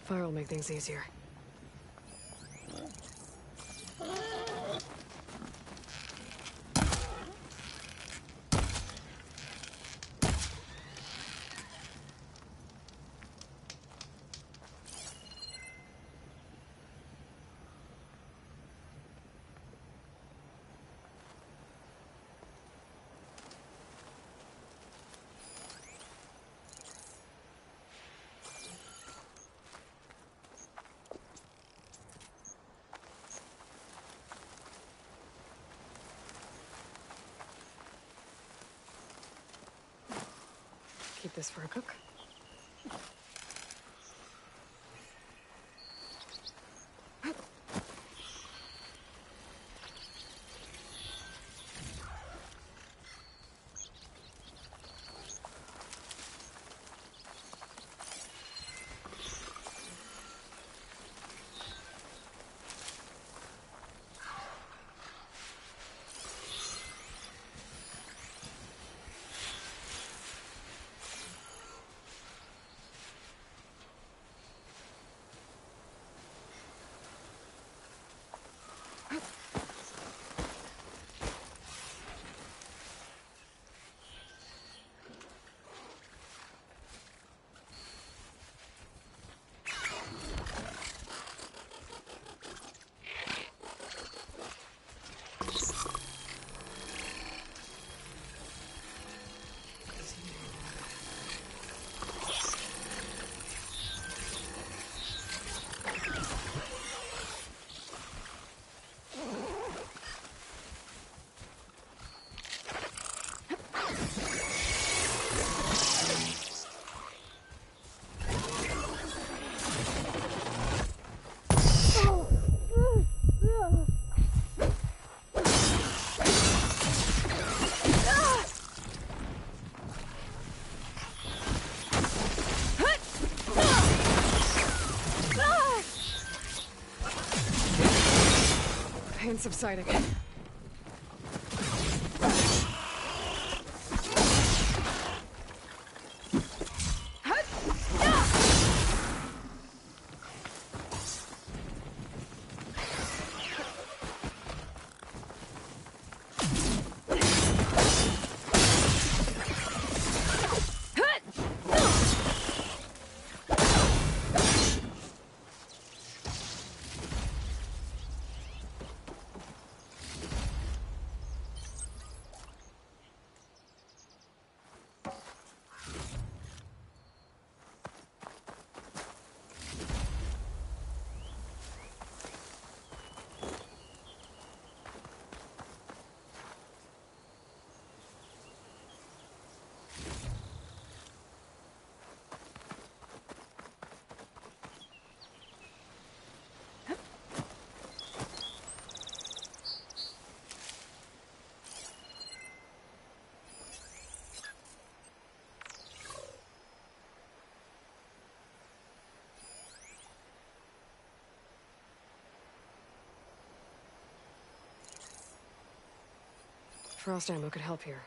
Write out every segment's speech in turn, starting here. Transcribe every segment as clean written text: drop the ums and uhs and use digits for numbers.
Fire will make things easier. Keep this for a cook. Pain subsiding. Frost ammo could help here.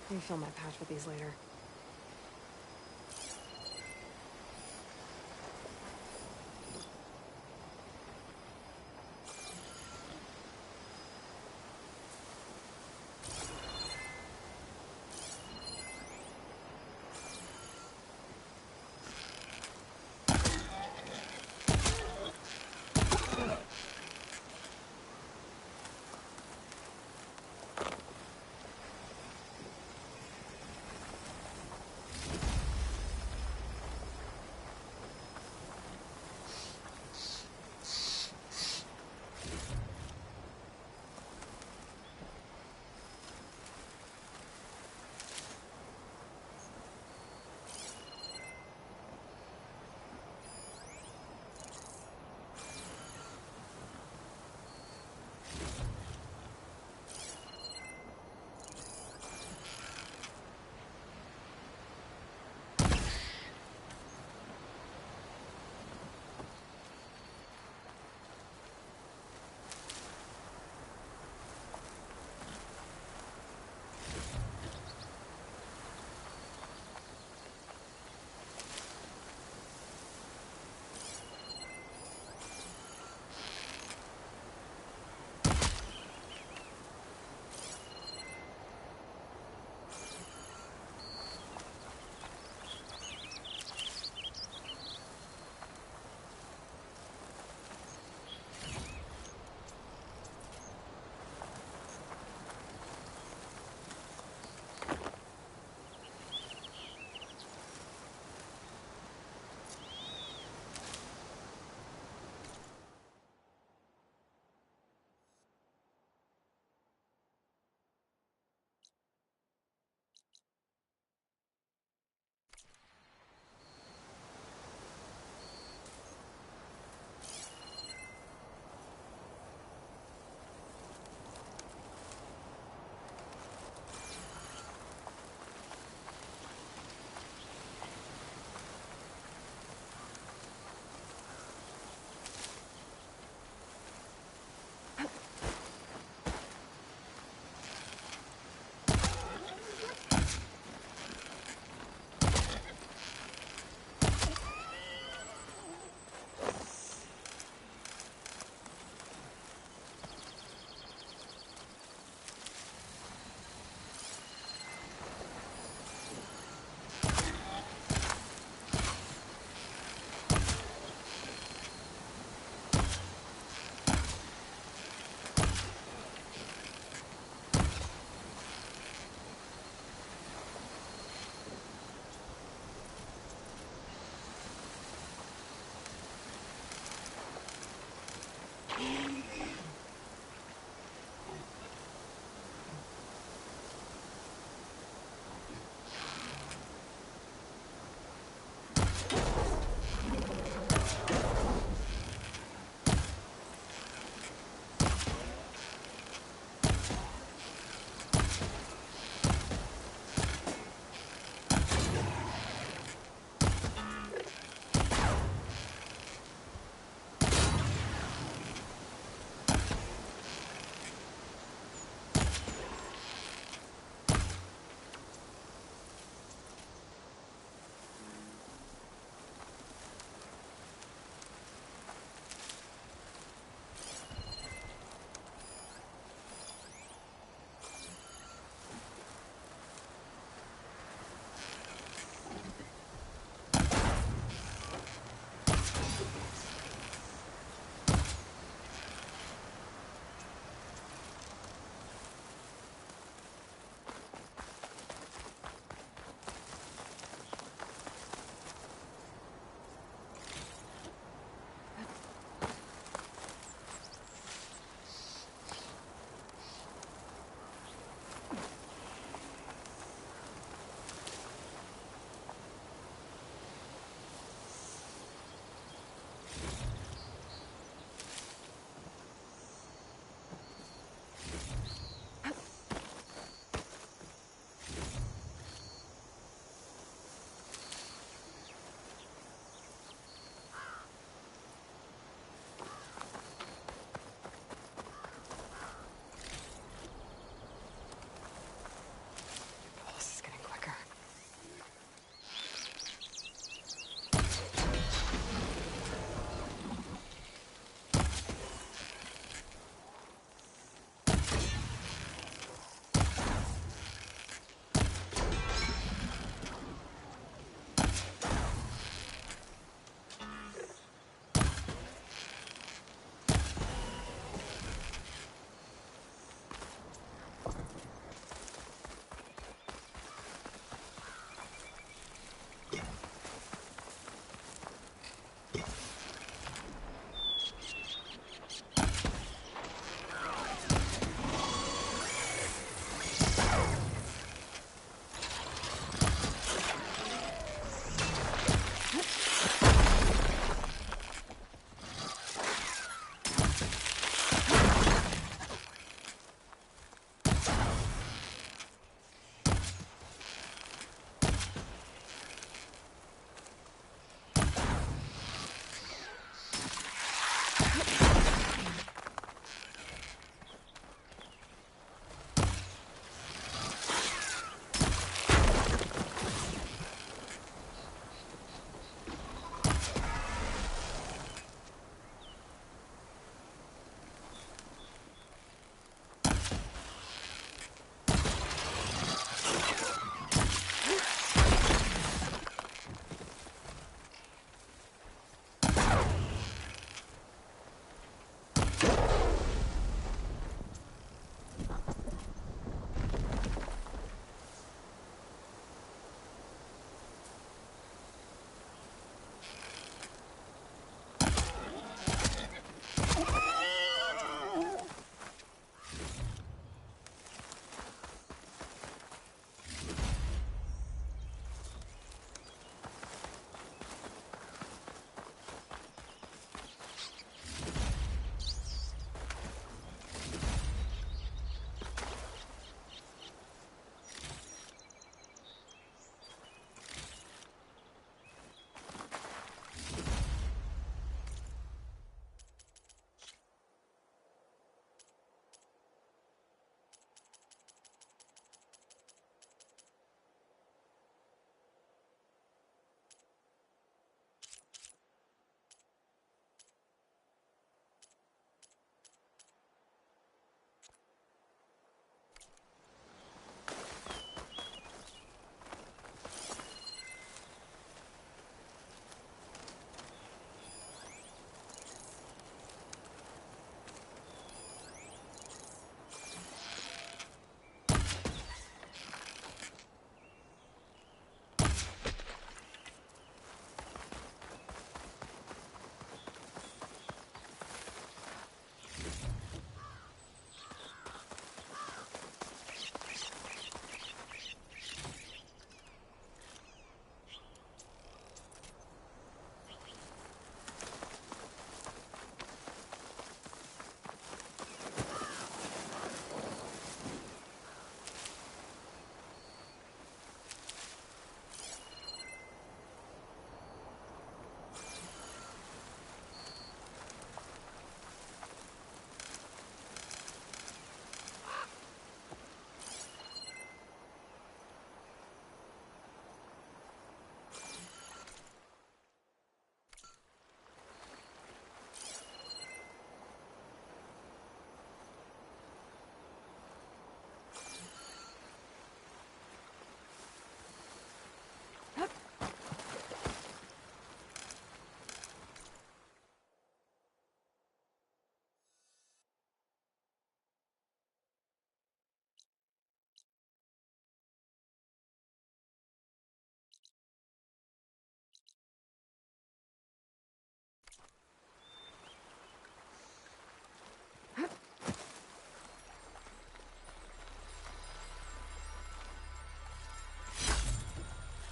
Refill my patch with these later.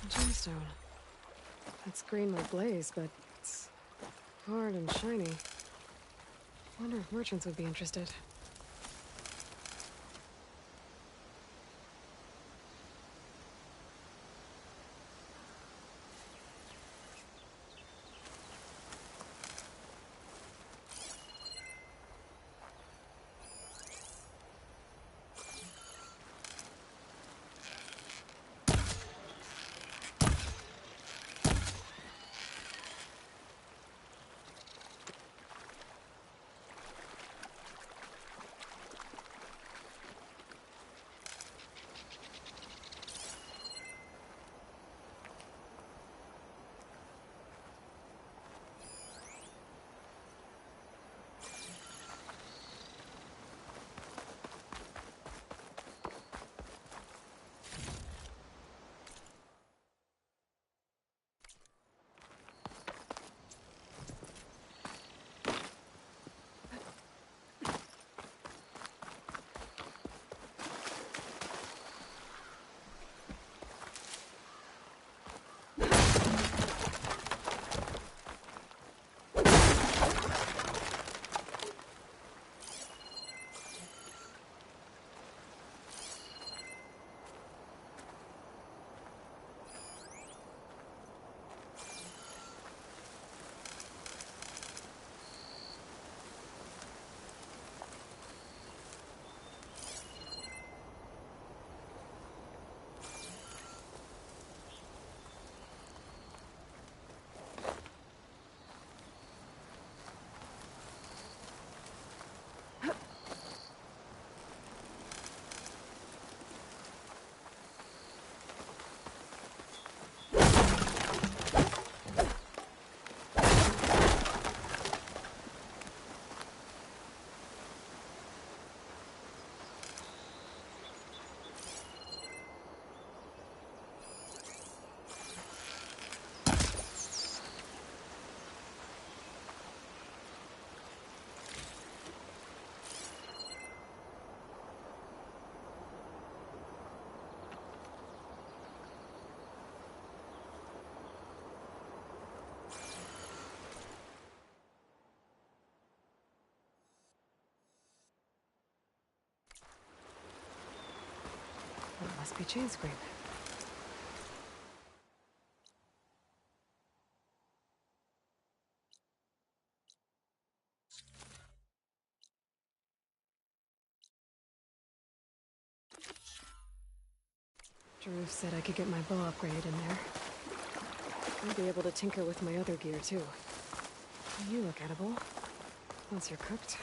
A gemstone. It's green like glaze, but it's hard and shiny. Wonder if merchants would be interested. It must be 𝘾𝙤𝙬𝙢. Ď'ruf said I could get my bow upgraded in there. I'll be able to tinker with my other gear too. You look edible. Once you're cooked.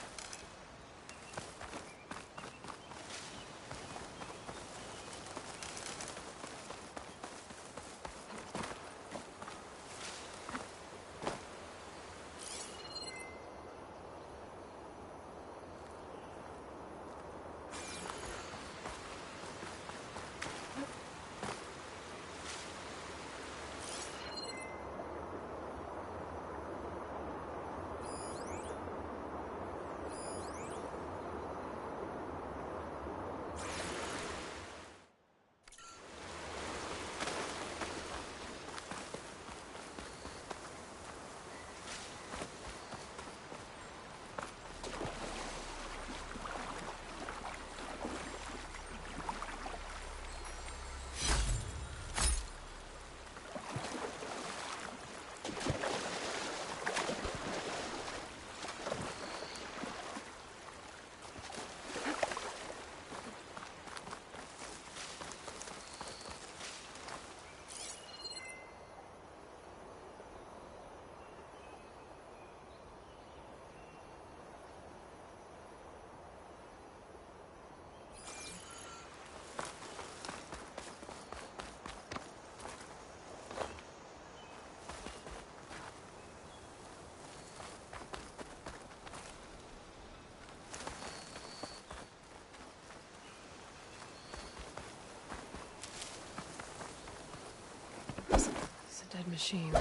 Dead machine.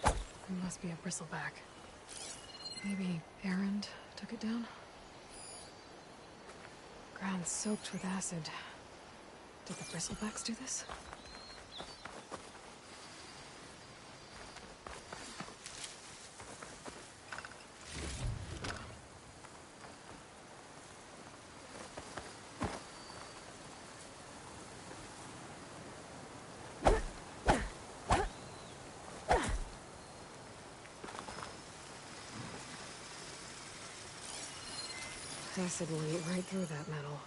It must be a bristleback. Maybe Erend took it down? Ground soaked with acid. Did the bristlebacks do this? acid will eat right through that metal.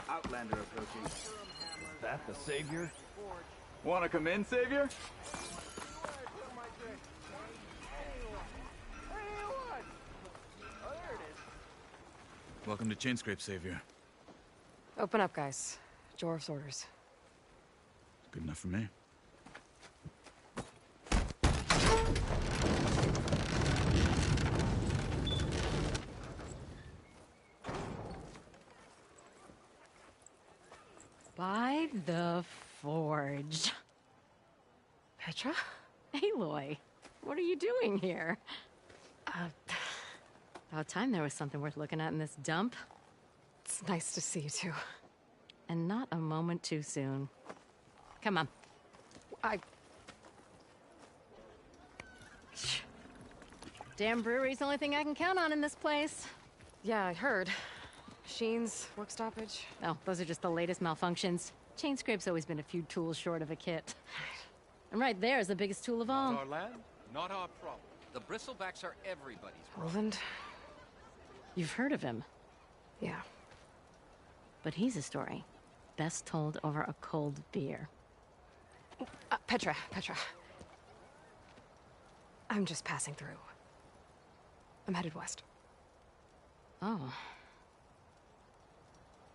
Outlander approaching. Is that the Savior? Wanna come in, Savior? Welcome to Chainscrape, Savior. Open up, guys. Jorv's orders. Good enough for me. By the forge. Petra? Aloy, what are you doing here? About time there was something worth looking at in this dump. It's nice to see you too. And not a moment too soon. Come on. Damn brewery's the only thing I can count on in this place. Yeah, I heard. Machines, work stoppage. Oh, those are just the latest malfunctions. Chainscrape's always been a few tools short of a kit. And right there is the biggest tool of all. Not our land, not our problem. The bristlebacks are everybody's problem. Roland? You've heard of him, Yeah. but he's a story best told over a cold beer. Petra. I'm just passing through. I'm headed west. Oh.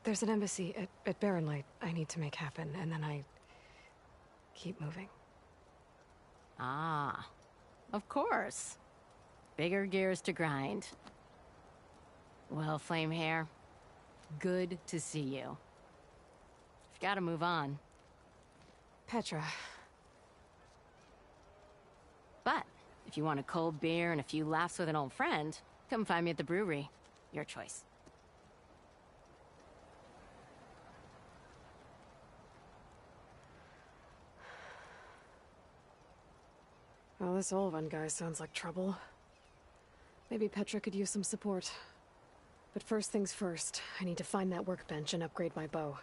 There's an embassy at Barrenlight I need to make happen, and then I keep moving. Ah. Of course. Bigger gears to grind. Well, Flamehair, good to see you. You've got to move on. Petra. But if you want a cold beer and a few laughs with an old friend, come find me at the brewery. Your choice. Well, this Olvan guy sounds like trouble. Maybe Petra could use some support. But first things first, I need to find that workbench and upgrade my bow.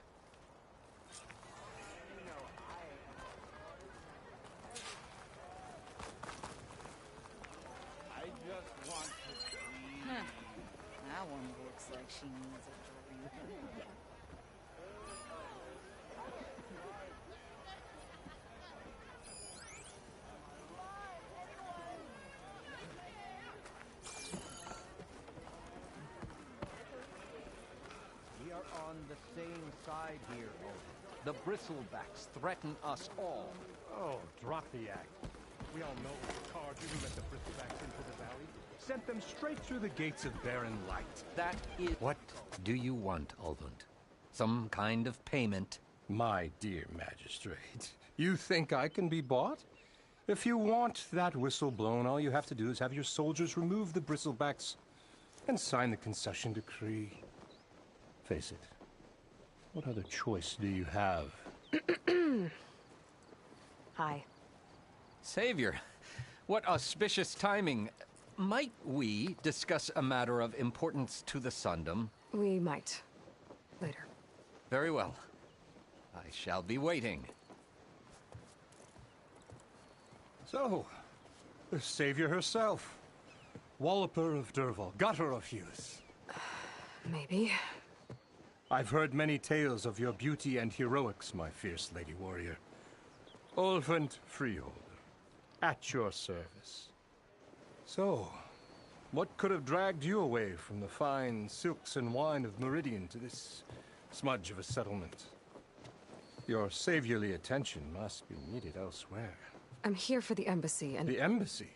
That one looks like she needs a drink. on the same side here, Odin. The Bristlebacks threaten us all. Oh, drop the act. We all know the Carja who let the Bristlebacks into the valley. Sent them straight through the gates of barren light. That is... What do you want, Ulvund? Some kind of payment? My dear magistrate, you think I can be bought? If you want that whistle blown, all you have to do is have your soldiers remove the Bristlebacks and sign the concession decree. Face it, what other choice do you have? Hi. Savior, what auspicious timing. Might we discuss a matter of importance to the Sundom? We might. Later. Very well. I shall be waiting. So, the savior herself. Walloper of Derval, gutter of youth. Maybe. I've heard many tales of your beauty and heroics, my fierce lady warrior. Ulvund Freeholder, at your service. So, what could have dragged you away from the fine silks and wine of Meridian to this smudge of a settlement? Your saviorly attention must be needed elsewhere. I'm here for the embassy and... The embassy?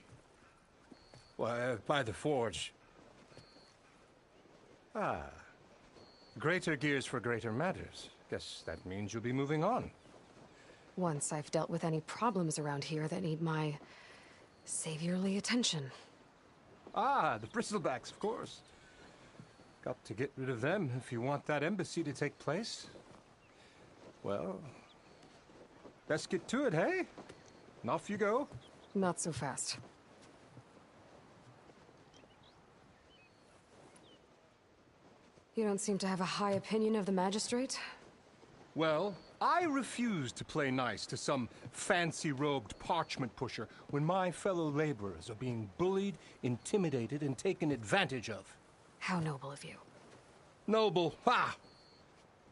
Why, by the forge. Ah. Greater gears for greater matters. Guess that means you'll be moving on. Once I've dealt with any problems around here that need my saviorly attention. Ah, the Bristlebacks, of course. Got to get rid of them if you want that embassy to take place. Well, best get to it, hey? And off you go. Not so fast. You don't seem to have a high opinion of the magistrate? Well, I refuse to play nice to some fancy-robed parchment pusher when my fellow laborers are being bullied, intimidated, and taken advantage of. How noble of you. Noble, ha!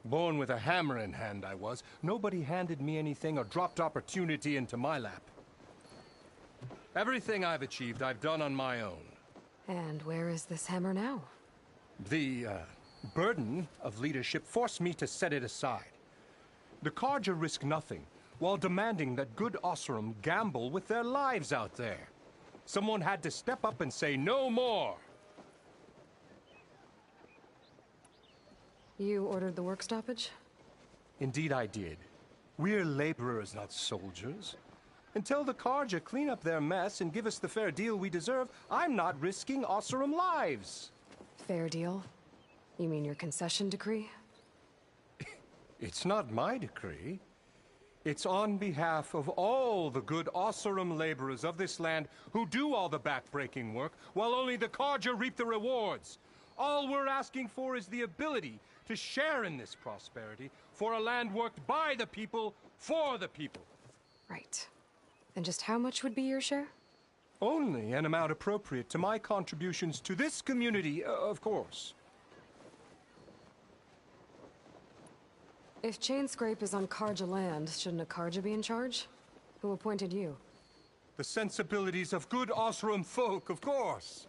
Born with a hammer in hand, I was. Nobody handed me anything or dropped opportunity into my lap. Everything I've achieved, I've done on my own. And where is this hammer now? The, burden of leadership forced me to set it aside. The Carja risk nothing, while demanding that good Oseram gamble with their lives out there. Someone had to step up and say no more. You ordered the work stoppage? Indeed I did. We're laborers, not soldiers. Until the Carja clean up their mess and give us the fair deal we deserve, I'm not risking Oseram lives. Fair deal? You mean your concession decree? It's not my decree. It's on behalf of all the good Oseram laborers of this land who do all the back-breaking work, while only the Carja reap the rewards. All we're asking for is the ability to share in this prosperity for a land worked by the people, for the people. Right. And just how much would be your share? Only an amount appropriate to my contributions to this community, of course. If Chainscrape is on Carja land, shouldn't a Carja be in charge? Who appointed you? The sensibilities of good Oseram folk, of course.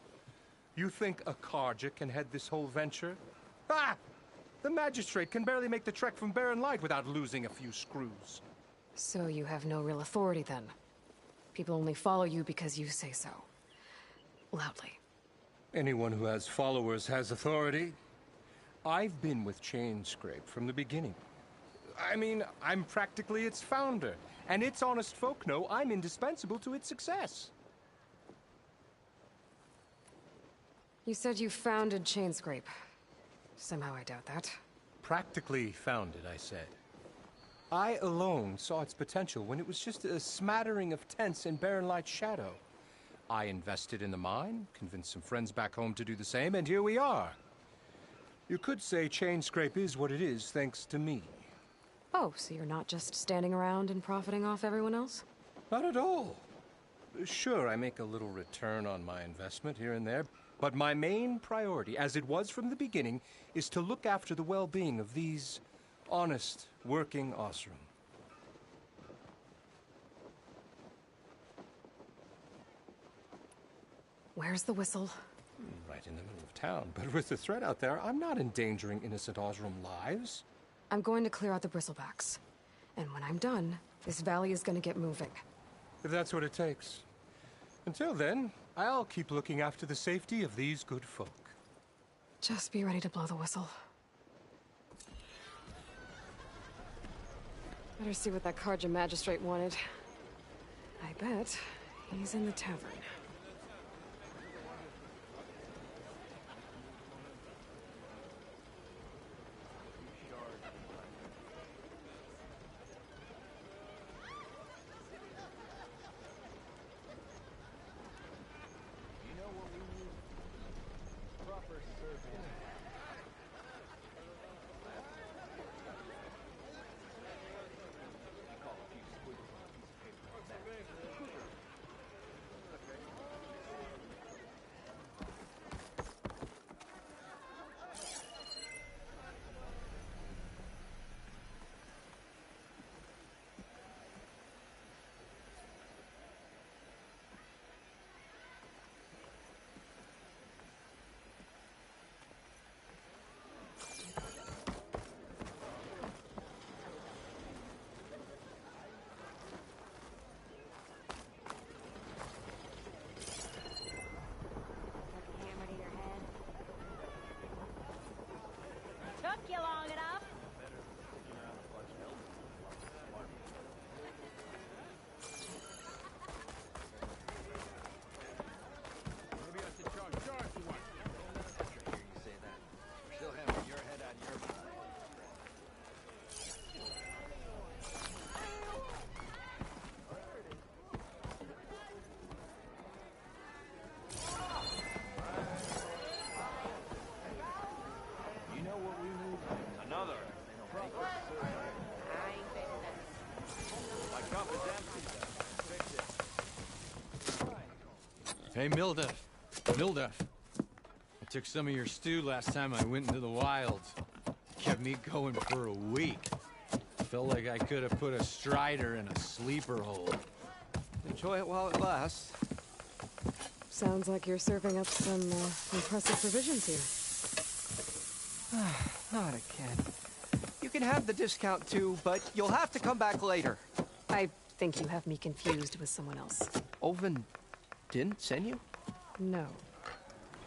You think a Carja can head this whole venture? Ah! The magistrate can barely make the trek from Barren Light without losing a few screws. So you have no real authority then? People only follow you because you say so. Loudly. Anyone who has followers has authority. I've been with Chainscrape from the beginning. I mean, I'm practically its founder, and its honest folk know I'm indispensable to its success. You said you founded Chainscrape. Somehow I doubt that. Practically founded, I said. I alone saw its potential when it was just a smattering of tents in Barren Light's shadow. I invested in the mine, convinced some friends back home to do the same, and here we are. You could say Chainscrape is what it is thanks to me. Oh, so you're not just standing around and profiting off everyone else? Not at all. Sure, I make a little return on my investment here and there, but my main priority, as it was from the beginning, is to look after the well-being of these honest, working Oseram. Where's the whistle? Right in the middle of town. But with the threat out there, I'm not endangering innocent Osram lives. I'm going to clear out the bristlebacks. And when I'm done, this valley is going to get moving. If that's what it takes. Until then, I'll keep looking after the safety of these good folk. Just be ready to blow the whistle. Better see what that 𝘾𝙤𝙢 magistrate wanted. I bet he's in the tavern. Took you long enough. Maybe I should charge you one. I hear you say that. We're still hammering your head out of your butt. You know what we need? Another. My cup is empty. Fix it. Hey, Mildef. I took some of your stew last time I went into the wilds. Kept me going for a week. Felt like I could have put a strider in a sleeper hole. Enjoy it while it lasts. Sounds like you're serving up some impressive provisions here. Not again. You can have the discount too, but you'll have to come back later. I think you have me confused with someone else. Owen didn't send you? No.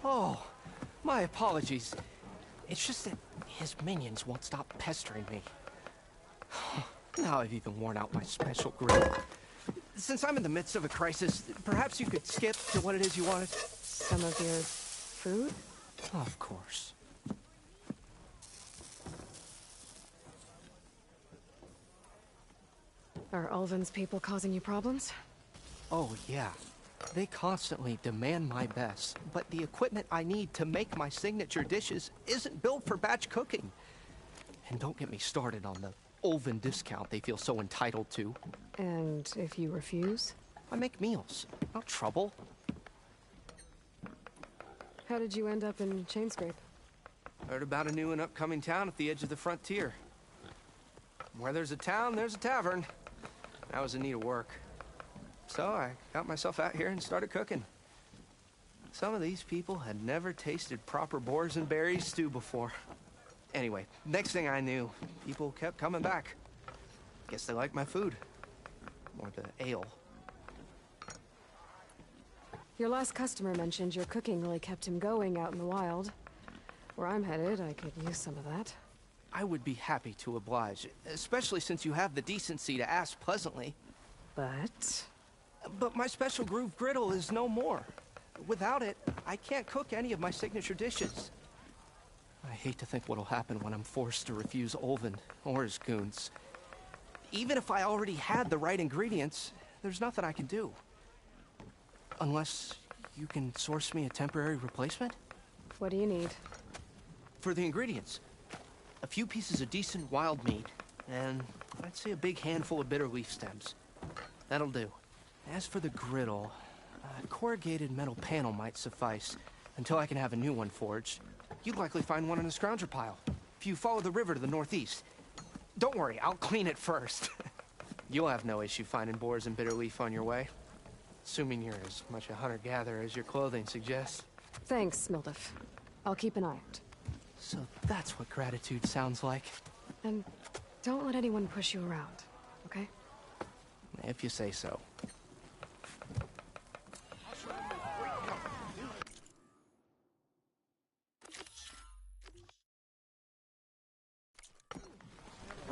Oh, my apologies. It's just that his minions won't stop pestering me. Now I've even worn out my special grill. Since I'm in the midst of a crisis, perhaps you could skip to what it is you wanted? Some of your food? Of course. Are Ulvin's people causing you problems? Oh, yeah. They constantly demand my best, but the equipment I need to make my signature dishes isn't built for batch cooking. And don't get me started on the Ulvin discount they feel so entitled to. And if you refuse? I make meals, no trouble. How did you end up in Chainscrape? Heard about a new and upcoming town at the edge of the frontier. Where there's a town, there's a tavern. I was in need of work. So I got myself out here and started cooking. Some of these people had never tasted proper boars and berries stew before. Anyway, next thing I knew, people kept coming back. Guess they liked my food. Or the ale. Your last customer mentioned your cooking really kept him going out in the wild. Where I'm headed, I could use some of that. I would be happy to oblige, especially since you have the decency to ask pleasantly. But my special groove griddle is no more. Without it, I can't cook any of my signature dishes. I hate to think what'll happen when I'm forced to refuse Ulvin or his goons. Even if I already had the right ingredients, there's nothing I can do. Unless you can source me a temporary replacement? What do you need? For the ingredients, a few pieces of decent wild meat, and I'd say a big handful of bitter leaf stems. That'll do. As for the griddle, a corrugated metal panel might suffice until I can have a new one forged. You'd likely find one in a scrounger pile if you follow the river to the northeast. Don't worry, I'll clean it first. You'll have no issue finding boars and bitter leaf on your way. Assuming you're as much a hunter-gatherer as your clothing suggests. Thanks, Mildef. I'll keep an eye out. So that's what gratitude sounds like. And don't let anyone push you around, okay? If you say so.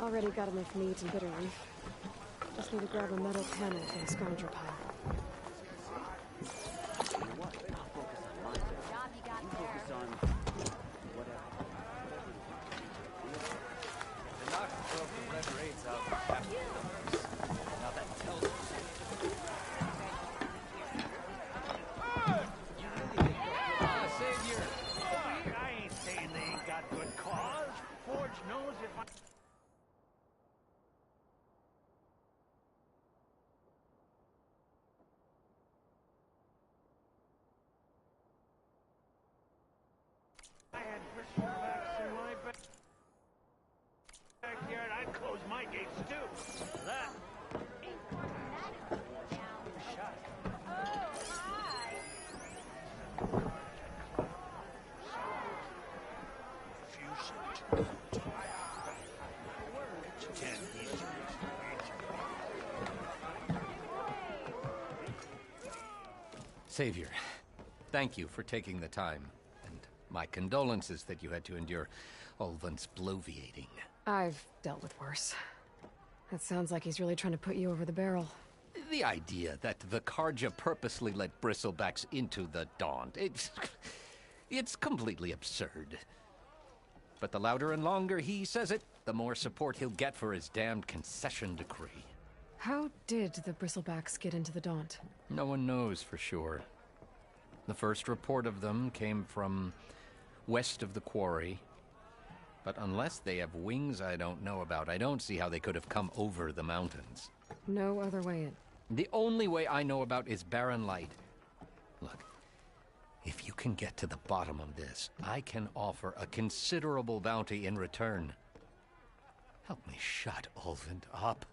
Already got enough meat and bitter leaf. Just need to grab a metal panel from the scoundrel pile. Savior, thank you for taking the time, and my condolences that you had to endure Älvund's bloviating. I've dealt with worse. That sounds like he's really trying to put you over the barrel. The idea that the 𝘾𝙤𝙢 purposely let bristlebacks into the Daunt, it's completely absurd. But the louder and longer he says it, the more support he'll get for his damned concession decree. How did the bristlebacks get into the Daunt? No one knows for sure. The first report of them came from west of the quarry. But unless they have wings I don't know about, I don't see how they could have come over the mountains. No other way in. The only way I know about is barren light. Look, if you can get to the bottom of this, I can offer a considerable bounty in return. Help me shut Älvund up.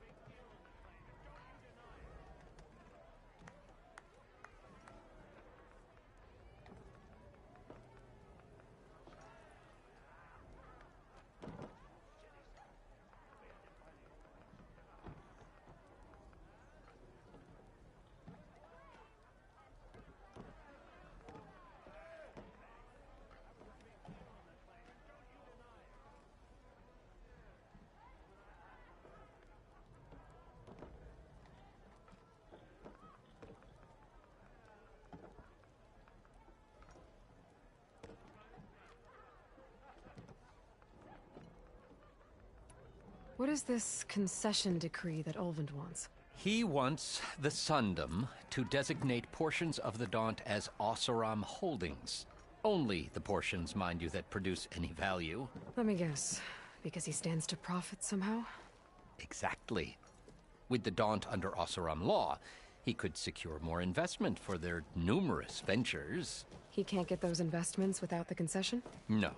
What is this concession decree that Älvund wants? He wants the Sundom to designate portions of the Daunt as Oseram holdings. Only the portions, mind you, that produce any value. Let me guess. Because he stands to profit somehow? Exactly. With the Daunt under Oseram law, he could secure more investment for their numerous ventures. He can't get those investments without the concession? No.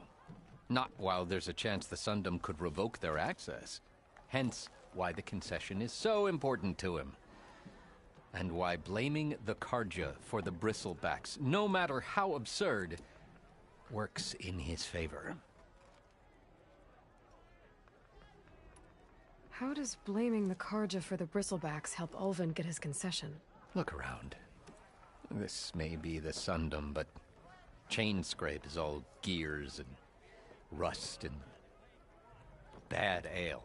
Not while there's a chance the Sundom could revoke their access. Hence why the concession is so important to him. And why blaming the 𝘾𝙤𝙢 for the bristlebacks, no matter how absurd, works in his favor. How does blaming the 𝘾𝙤𝙢 for the bristlebacks help Älvund get his concession? Look around. This may be the Sundom, but Chainscrape is all gears and rust and bad ale.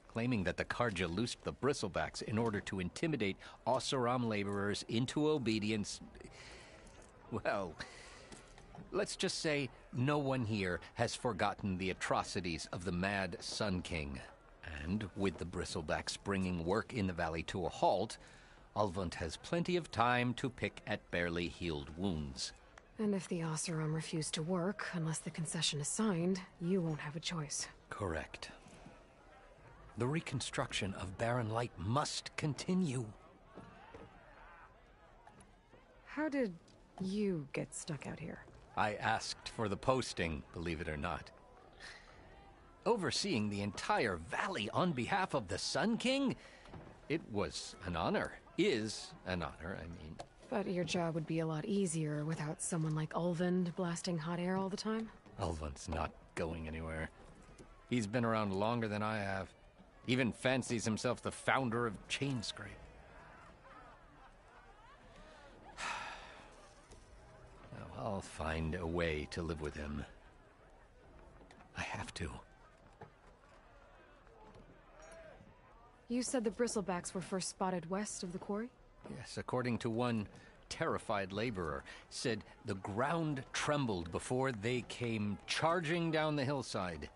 Claiming that the 𝘾𝙤𝙢 loosed the bristlebacks in order to intimidate Oseram laborers into obedience. Well, let's just say no one here has forgotten the atrocities of the mad Sun King. And with the bristlebacks bringing work in the valley to a halt, Älvund has plenty of time to pick at barely healed wounds. And if the Oseram refuse to work, unless the concession is signed, you won't have a choice. Correct. The reconstruction of barren light must continue. How did you get stuck out here? I asked for the posting, believe it or not. Overseeing the entire valley on behalf of the Sun King? It was an honor. Is an honor, I mean. But your job would be a lot easier without someone like Ulvund blasting hot air all the time? Ulvund's not going anywhere. He's been around longer than I have. Even fancies himself the founder of Chainscrape. Now, I'll find a way to live with him. I have to. You said the bristlebacks were first spotted west of the quarry? Yes, according to one terrified laborer, said the ground trembled before they came charging down the hillside.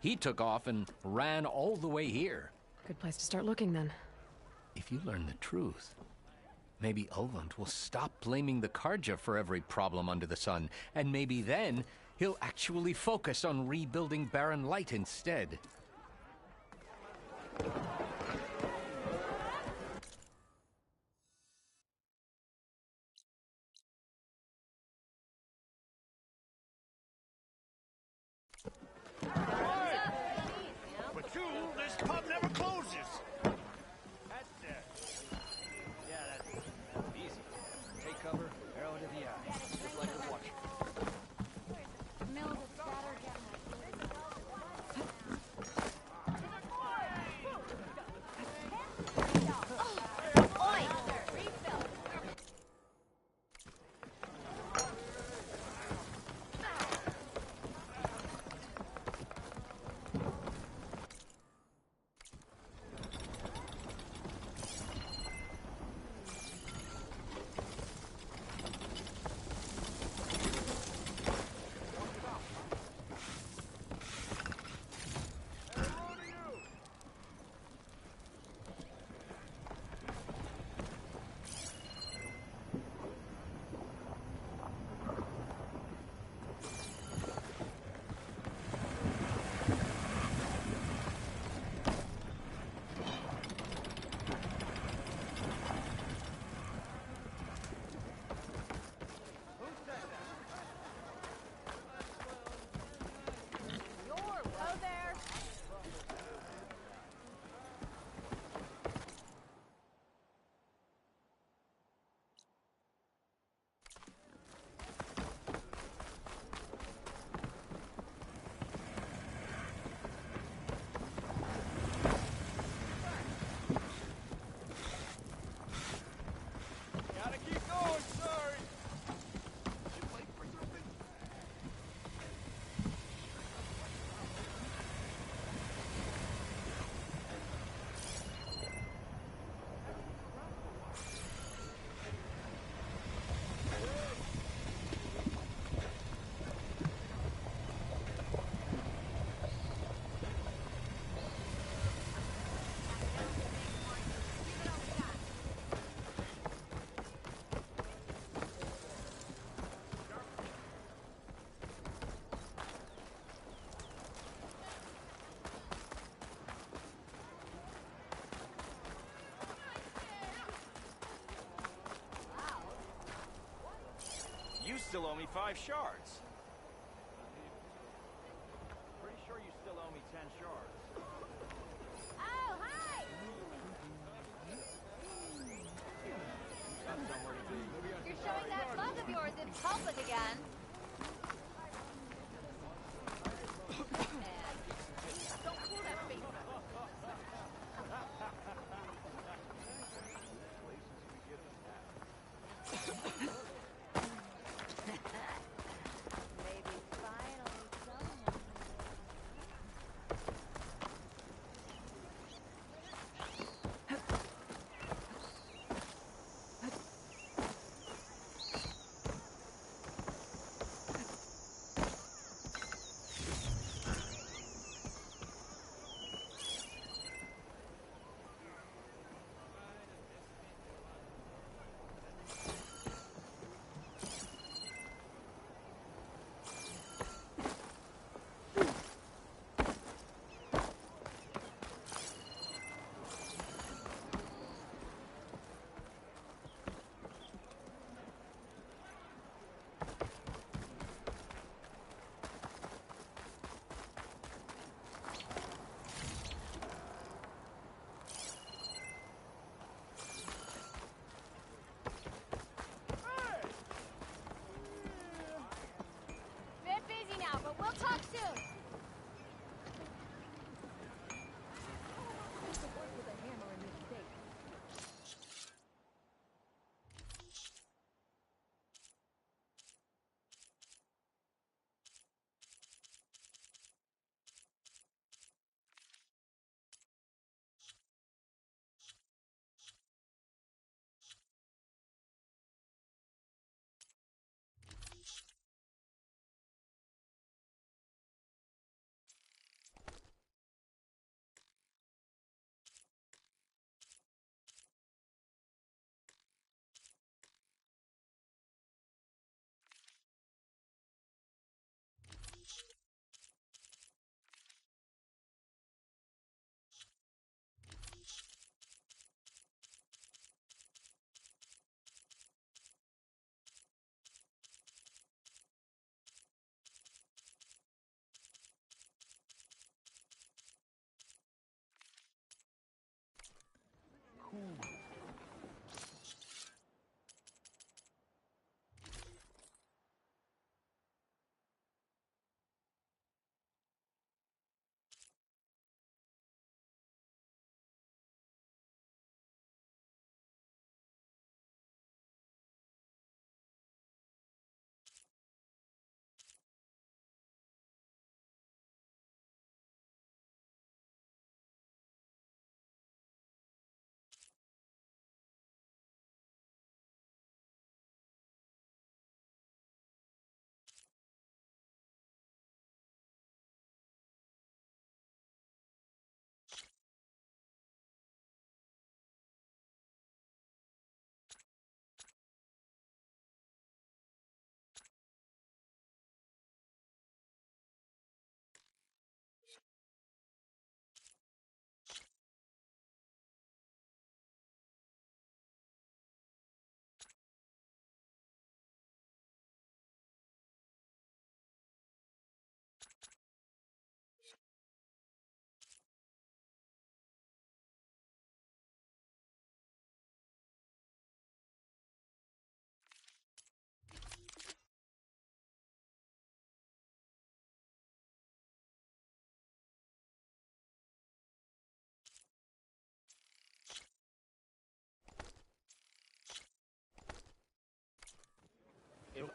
He took off and ran all the way here. Good place to start looking, then. If you learn the truth, maybe Ulvund will stop blaming the 𝘾𝙤 for every problem under the sun, and maybe then he'll actually focus on rebuilding Barren Light instead. But you, this pub never closes. That's it. Yeah, that's easy. Take cover, arrow to the eye. Just like a watcher. You still owe me 5 shards. Pretty sure you still owe me 10 shards. Oh, hi! You're showing that mug of yours in public again. Don't pull that face. Maybe finally someone.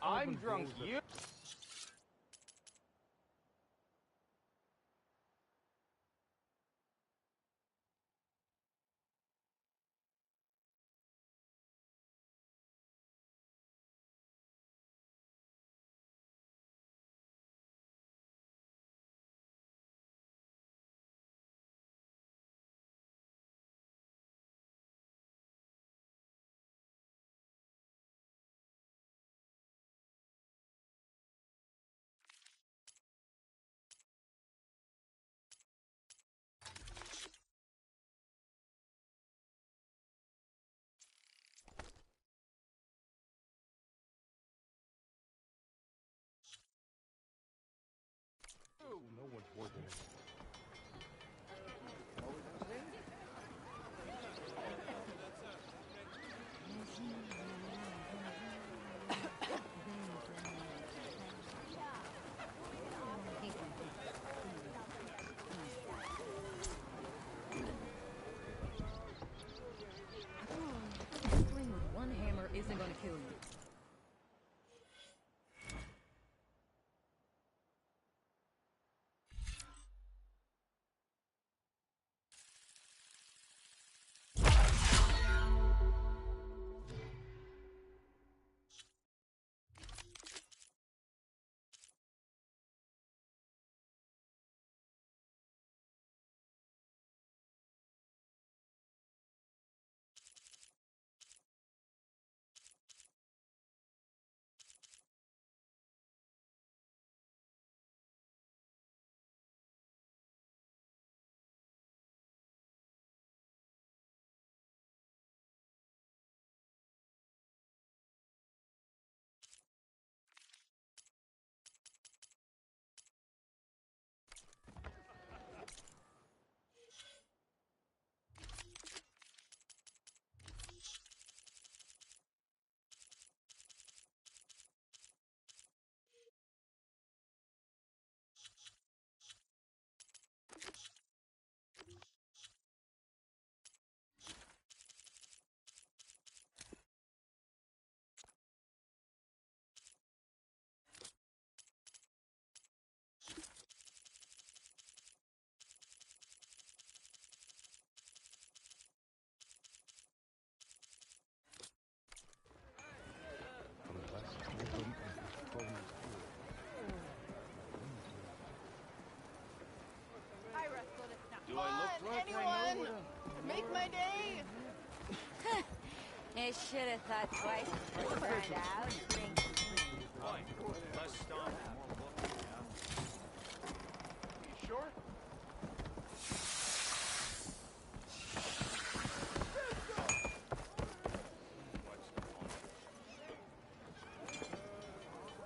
I'm drunk. You. No one's working. Swing with one hammer isn't gonna kill you. Do I look drunk? Anyone! Make my day! I should have thought twice before you tried out. Fine. Less stomp, more book. You sure?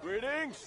Greetings!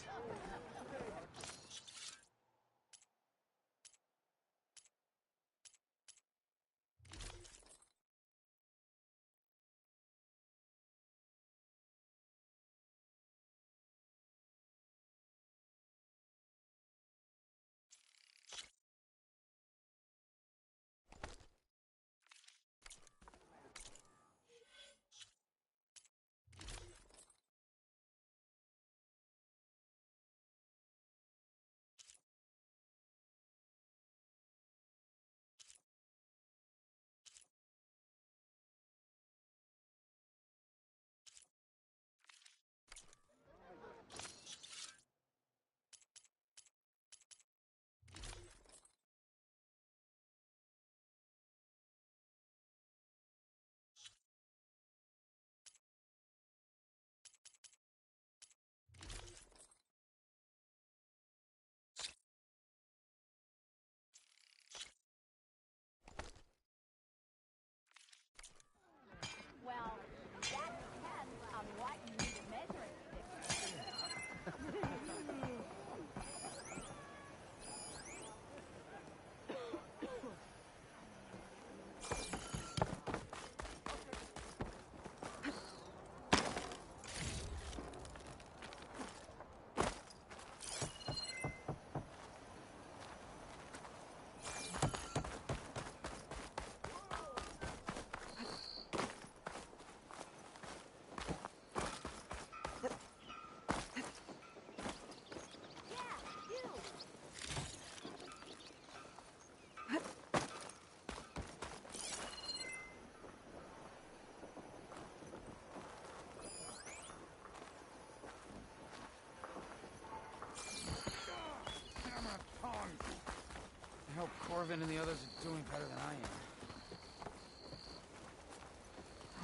Corvin and the others are doing better than I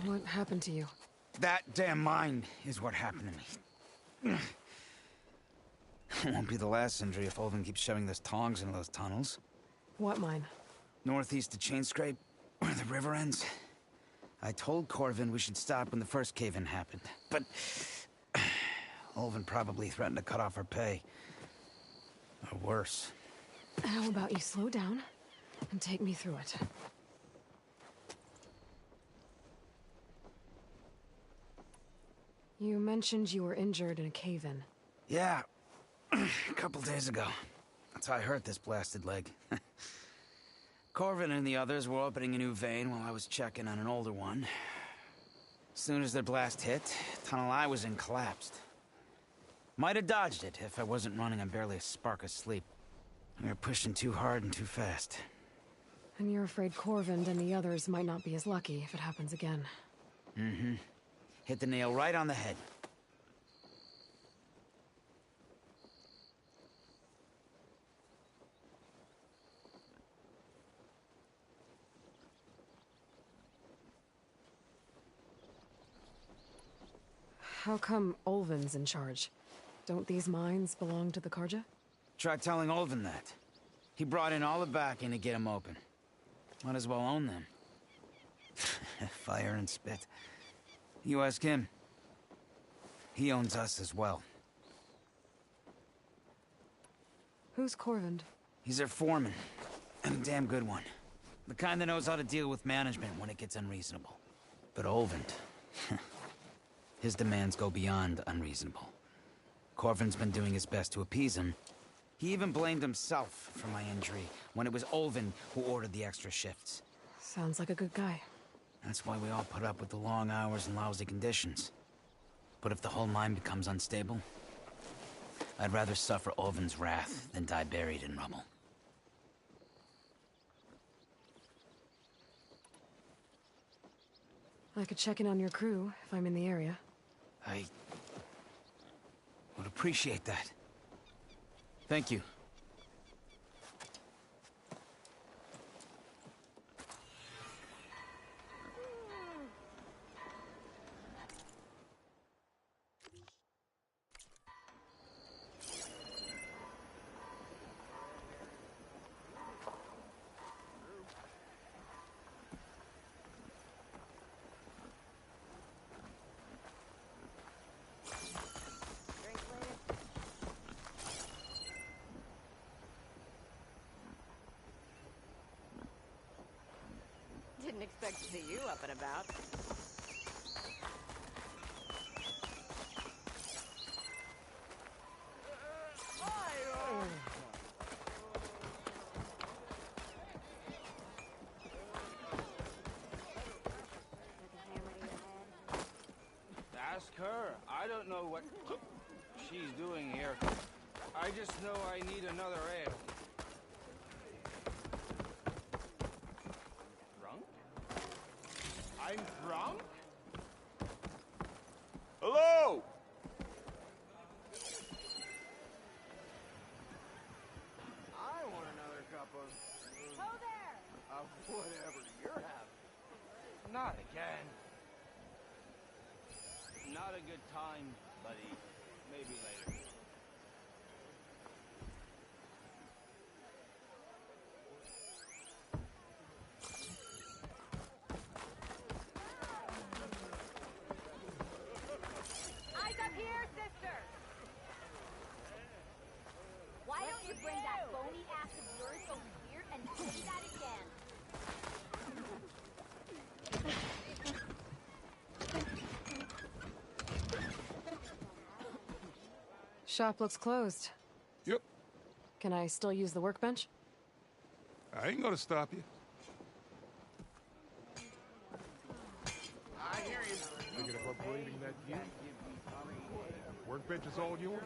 am. What happened to you? That damn mine is what happened to me. It won't be the last injury if Olvin keeps shoving those tongs into those tunnels. What mine? Northeast of Chainscrape, where the river ends. I told Corvin we should stop when the first cave-in happened, but Olvin probably threatened to cut off our pay. Or worse. How about you slow down and take me through it? You mentioned you were injured in a cave-in. Yeah, a couple days ago. That's how I hurt this blasted leg. Corvin and the others were opening a new vein while I was checking on an older one. As soon as their blast hit, the tunnel I was in collapsed. Might have dodged it if I wasn't running on barely a spark of sleep. We were pushing too hard and too fast. And you're afraid Corvin and the others might not be as lucky if it happens again. Mm-hmm. Hit the nail right on the head. How come Olvin's in charge? Don't these mines belong to the 𝘾𝙤𝙢? Try telling Olvin that. He brought in all the backing to get them open. Might as well own them. Fire and spit. You ask him. He owns us as well. Who's Corvin? He's their foreman. And a damn good one. The kind that knows how to deal with management when it gets unreasonable. But Olvin... his demands go beyond unreasonable. Corvin's been doing his best to appease him. He even blamed himself for my injury when it was Olvin who ordered the extra shifts. Sounds like a good guy. That's why we all put up with the long hours and lousy conditions. But if the whole mine becomes unstable, I'd rather suffer Olvin's wrath than die buried in rubble. I could check in on your crew if I'm in the area. I would appreciate that. Thank you. Didn't expect to see you up and about. Ask her. I don't know what she's doing here. I just know I need another ale. Drunk? I'm drunk? Hello? I want another cup of... Ho there! Of whatever you're having. Not again. Not a good time, buddy. Maybe later. Eyes up here, sister! Why don't you bring that bony ass of yours over here and say that again? Shop looks closed. Yep. Can I still use the workbench? I ain't gonna stop you. I hear you. Thinking of upgrading that gear? Workbench is all yours.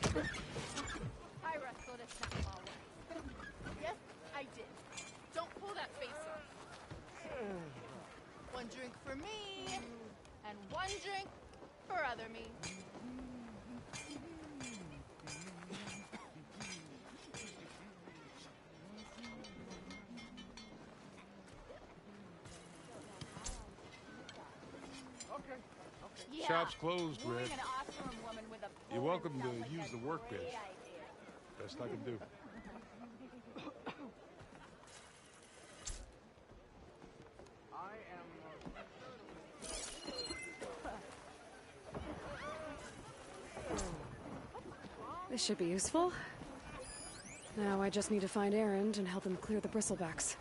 I wrestled a snap. Yes, I did. Don't pull that face off. One drink for me, and one drink for other me. Yeah. Shop's closed, Red. You're welcome to use the workbench. Best I can do. This should be useful. Now I just need to find Erend and help him clear the bristlebacks.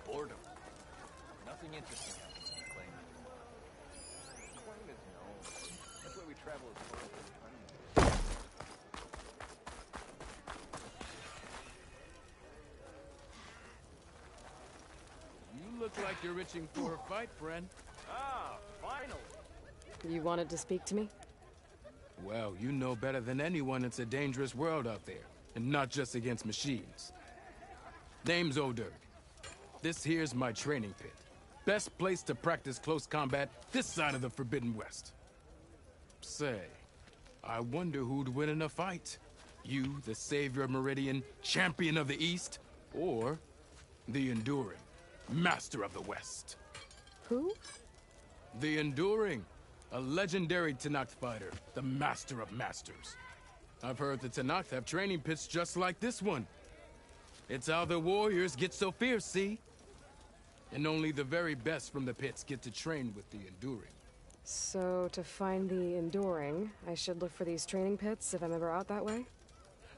Boredom. Nothing interesting happens in Claim. Claim is known. That's why we travel as far as You look like you're itching for a fight, friend. Ah, finally. You wanted to speak to me? Well, you know better than anyone it's a dangerous world out there, and not just against machines. Name's 𝙁𝙧. This here's my training pit. Best place to practice close combat this side of the Forbidden West. Say, I wonder who'd win in a fight. You, the savior of Meridian, champion of the East, or the Enduring, master of the West. Who? The Enduring, a legendary Tenakth fighter, the master of masters. I've heard the Tenakth have training pits just like this one. It's how the warriors get so fierce, see? And only the very best from the pits get to train with the Enduring. So, to find the Enduring, I should look for these training pits if I'm ever out that way?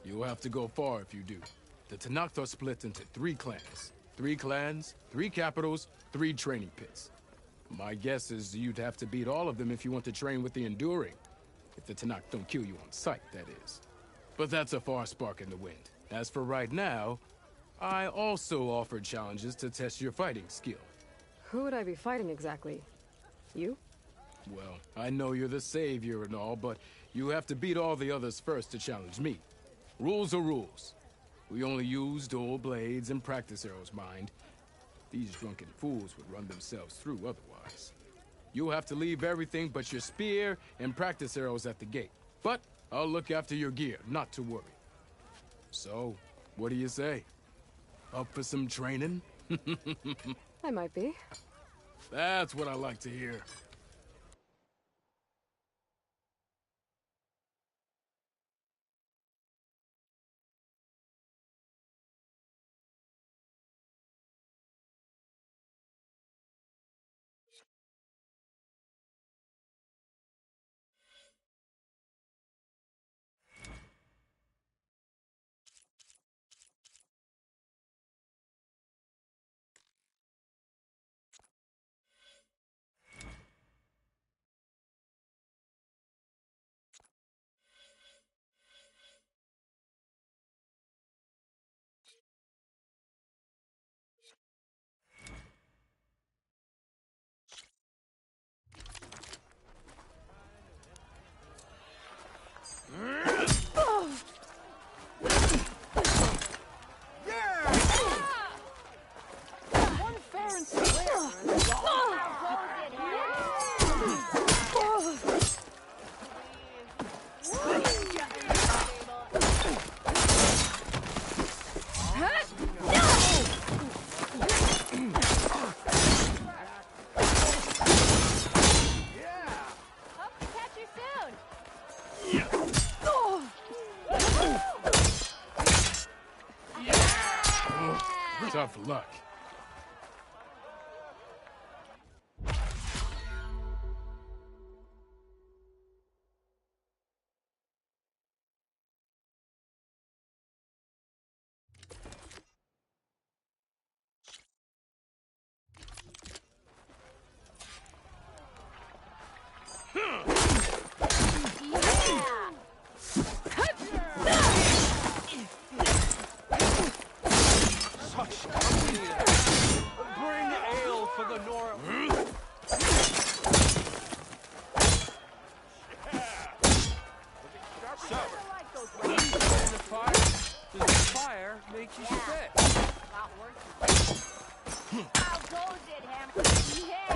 You'll have to go far if you do. The Tenakth are split into 3 clans. 3 clans, 3 capitals, 3 training pits. My guess is you'd have to beat all of them if you want to train with the Enduring. If the Tenakth don't kill you on sight, that is. But that's a far spark in the wind. As for right now, I also offered challenges to test your fighting skill. Who would I be fighting exactly? You? Well, I know you're the savior and all, but you have to beat all the others first to challenge me. Rules are rules. We only use dual blades and practice arrows, mind. These drunken fools would run themselves through otherwise. You'll have to leave everything but your spear and practice arrows at the gate. But I'll look after your gear, not to worry. So, what do you say? Up for some training? I might be. That's what I like to hear. Tough luck. makes you spit. Got worse. How goes it, Hammer? Yeah!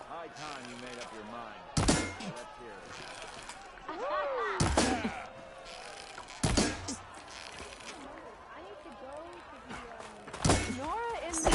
High time you made up your mind. Let's hear it. I need to go to the, Nora in the...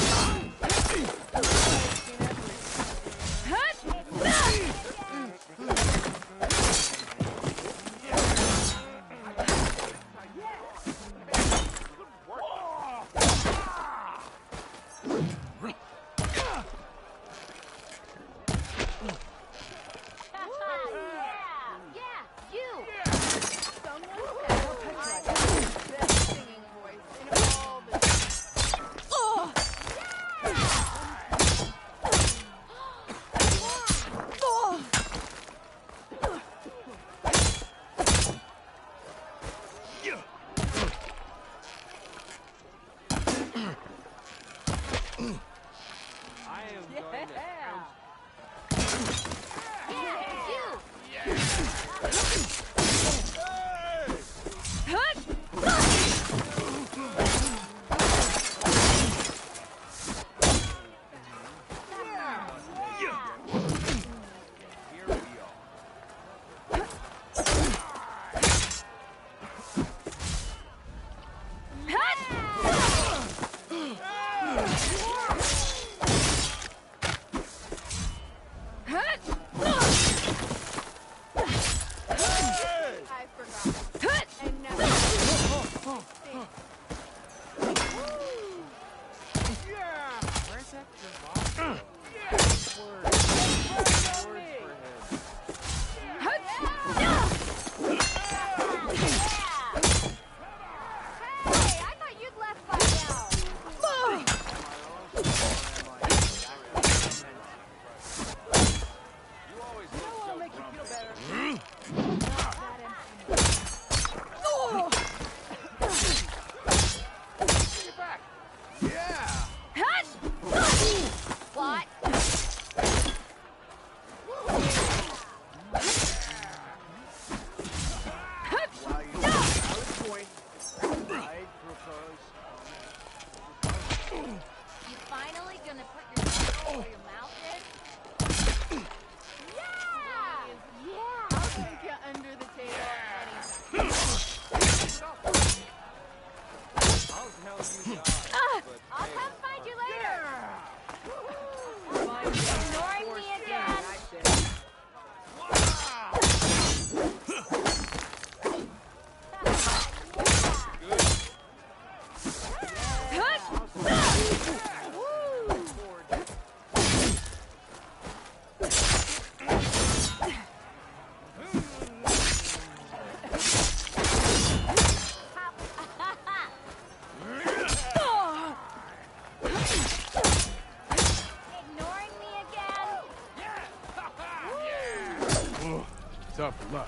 Tough luck.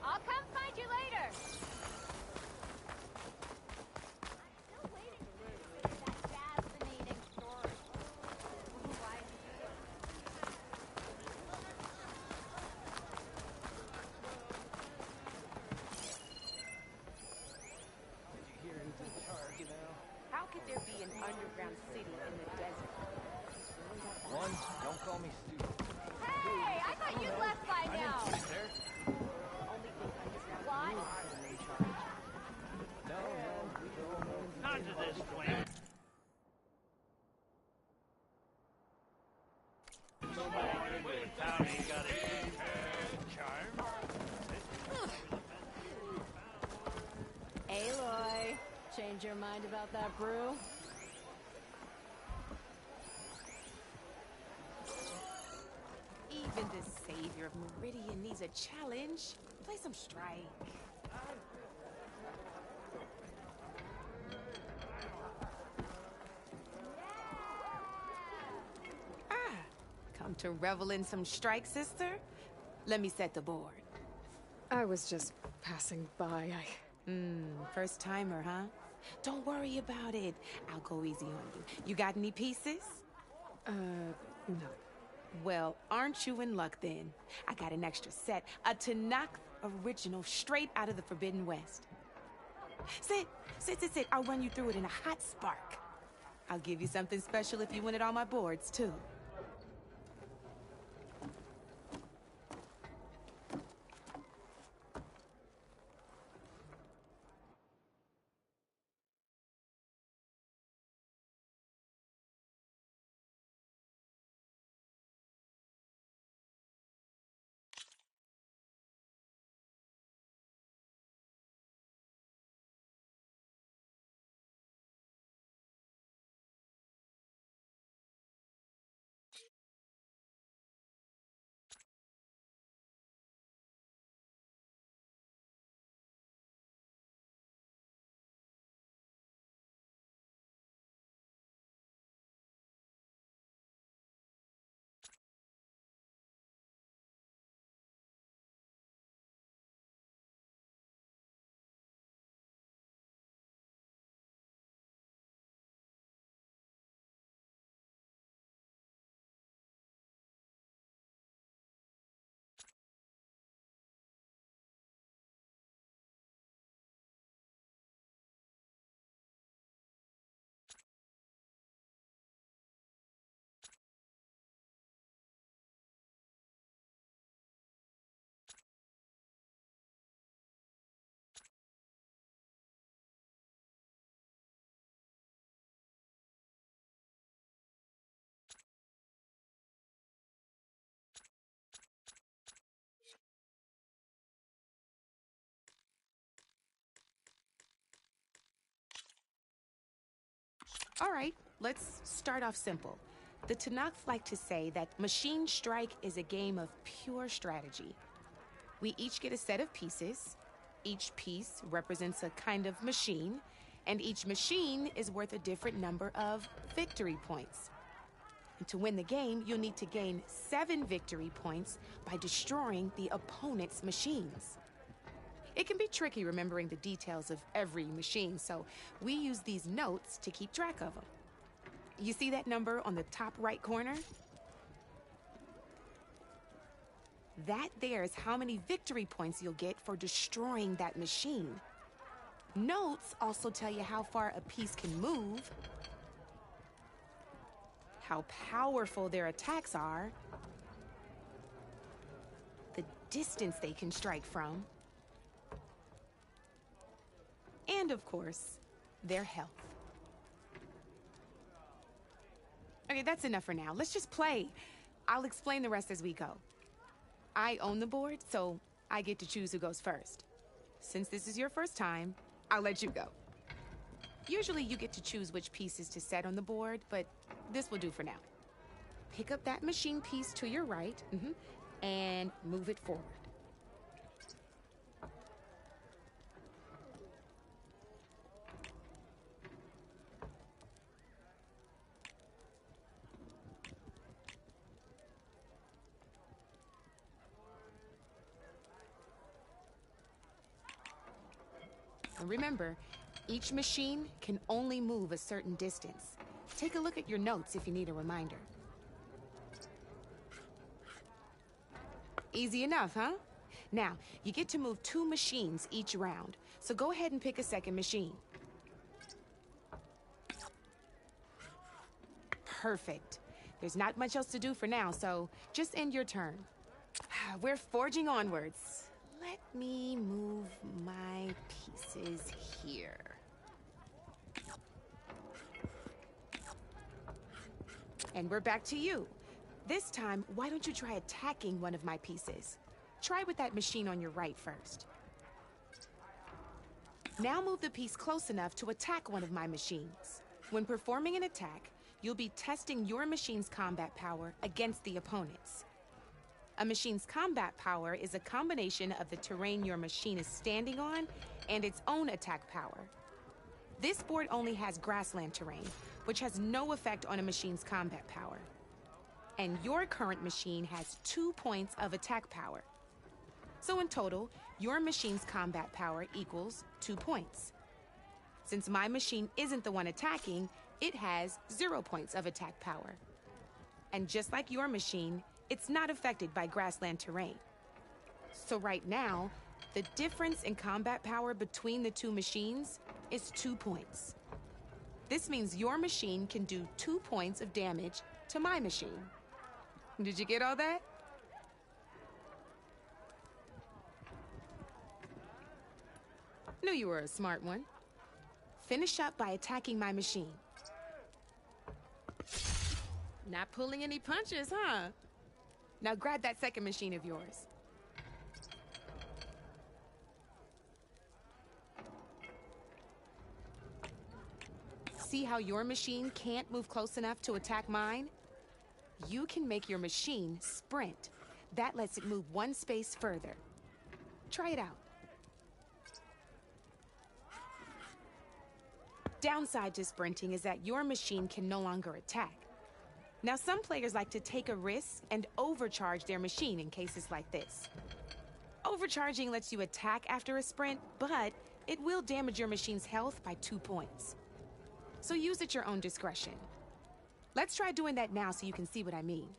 I'll come find you later. That fascinating story. Why did you do it? How could there be an underground city in the desert? One, don't call me stupid. Hey, I thought you'd left by now. What? Not to this flame. Aloy, change your mind about that brew? Even the savior of Meridian needs a challenge. Play some strike. Come to revel in some strike, sister? Let me set the board. I was just passing by. First timer, huh? Don't worry about it. I'll go easy on you. You got any pieces? No. Well, aren't you in luck then? I got an extra set, a 𝙀𝙀 original straight out of the Forbidden West. Sit. I'll run you through it in a hot spark. I'll give you something special if you win it on my boards, too. All right, let's start off simple. The 𝙀𝙀 like to say that Machine Strike is a game of pure strategy. We each get a set of pieces. Each piece represents a kind of machine, and each machine is worth a different number of victory points. And to win the game, you'll need to gain 7 victory points by destroying the opponent's machines. It can be tricky remembering the details of every machine, so we use these notes to keep track of them. You see that number on the top right corner? That there is how many victory points you'll get for destroying that machine. Notes also tell you how far a piece can move, how powerful their attacks are, the distance they can strike from, and of course, their health. Okay, that's enough for now. Let's just play. I'll explain the rest as we go. I own the board, so I get to choose who goes first. Since this is your first time, I'll let you go. Usually you get to choose which pieces to set on the board, but this will do for now. Pick up that machine piece to your right, and move it forward. Remember, each machine can only move a certain distance. Take a look at your notes if you need a reminder. Easy enough, huh? Now, you get to move 2 machines each round, so go ahead and pick a second machine. Perfect. There's not much else to do for now, so just end your turn. We're forging onwards. Let me move my pieces here. And we're back to you. This time, why don't you try attacking one of my pieces? Try with that machine on your right first. Now move the piece close enough to attack one of my machines. When performing an attack, you'll be testing your machine's combat power against the opponent's. A machine's combat power is a combination of the terrain your machine is standing on and its own attack power. This board only has grassland terrain, which has no effect on a machine's combat power. And your current machine has 2 points of attack power. So in total, your machine's combat power equals 2 points. Since my machine isn't the one attacking, it has 0 points of attack power. And just like your machine, it's not affected by grassland terrain. So right now, the difference in combat power between the two machines is 2 points. This means your machine can do 2 points of damage to my machine. Did you get all that? Knew you were a smart one. Finish up by attacking my machine. Not pulling any punches, huh? Now grab that second machine of yours. See how your machine can't move close enough to attack mine? You can make your machine sprint. That lets it move 1 space further. Try it out. Downside to sprinting is that your machine can no longer attack. Now, some players like to take a risk and overcharge their machine in cases like this. Overcharging lets you attack after a sprint, but it will damage your machine's health by 2 points. So use at your own discretion. Let's try doing that now so you can see what I mean.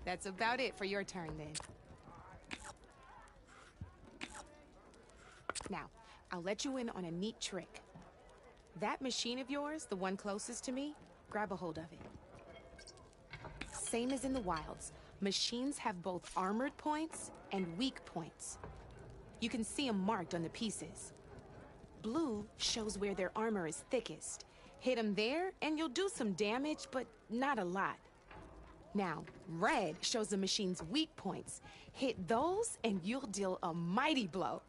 That's about it for your turn, then. Now, I'll let you in on a neat trick. That machine of yours, the one closest to me, grab a hold of it. Same as in the wilds, machines have both armored points and weak points. You can see them marked on the pieces. Blue shows where their armor is thickest. Hit them there, and you'll do some damage, but not a lot. Now, red shows the machine's weak points. Hit those, and you'll deal a mighty blow.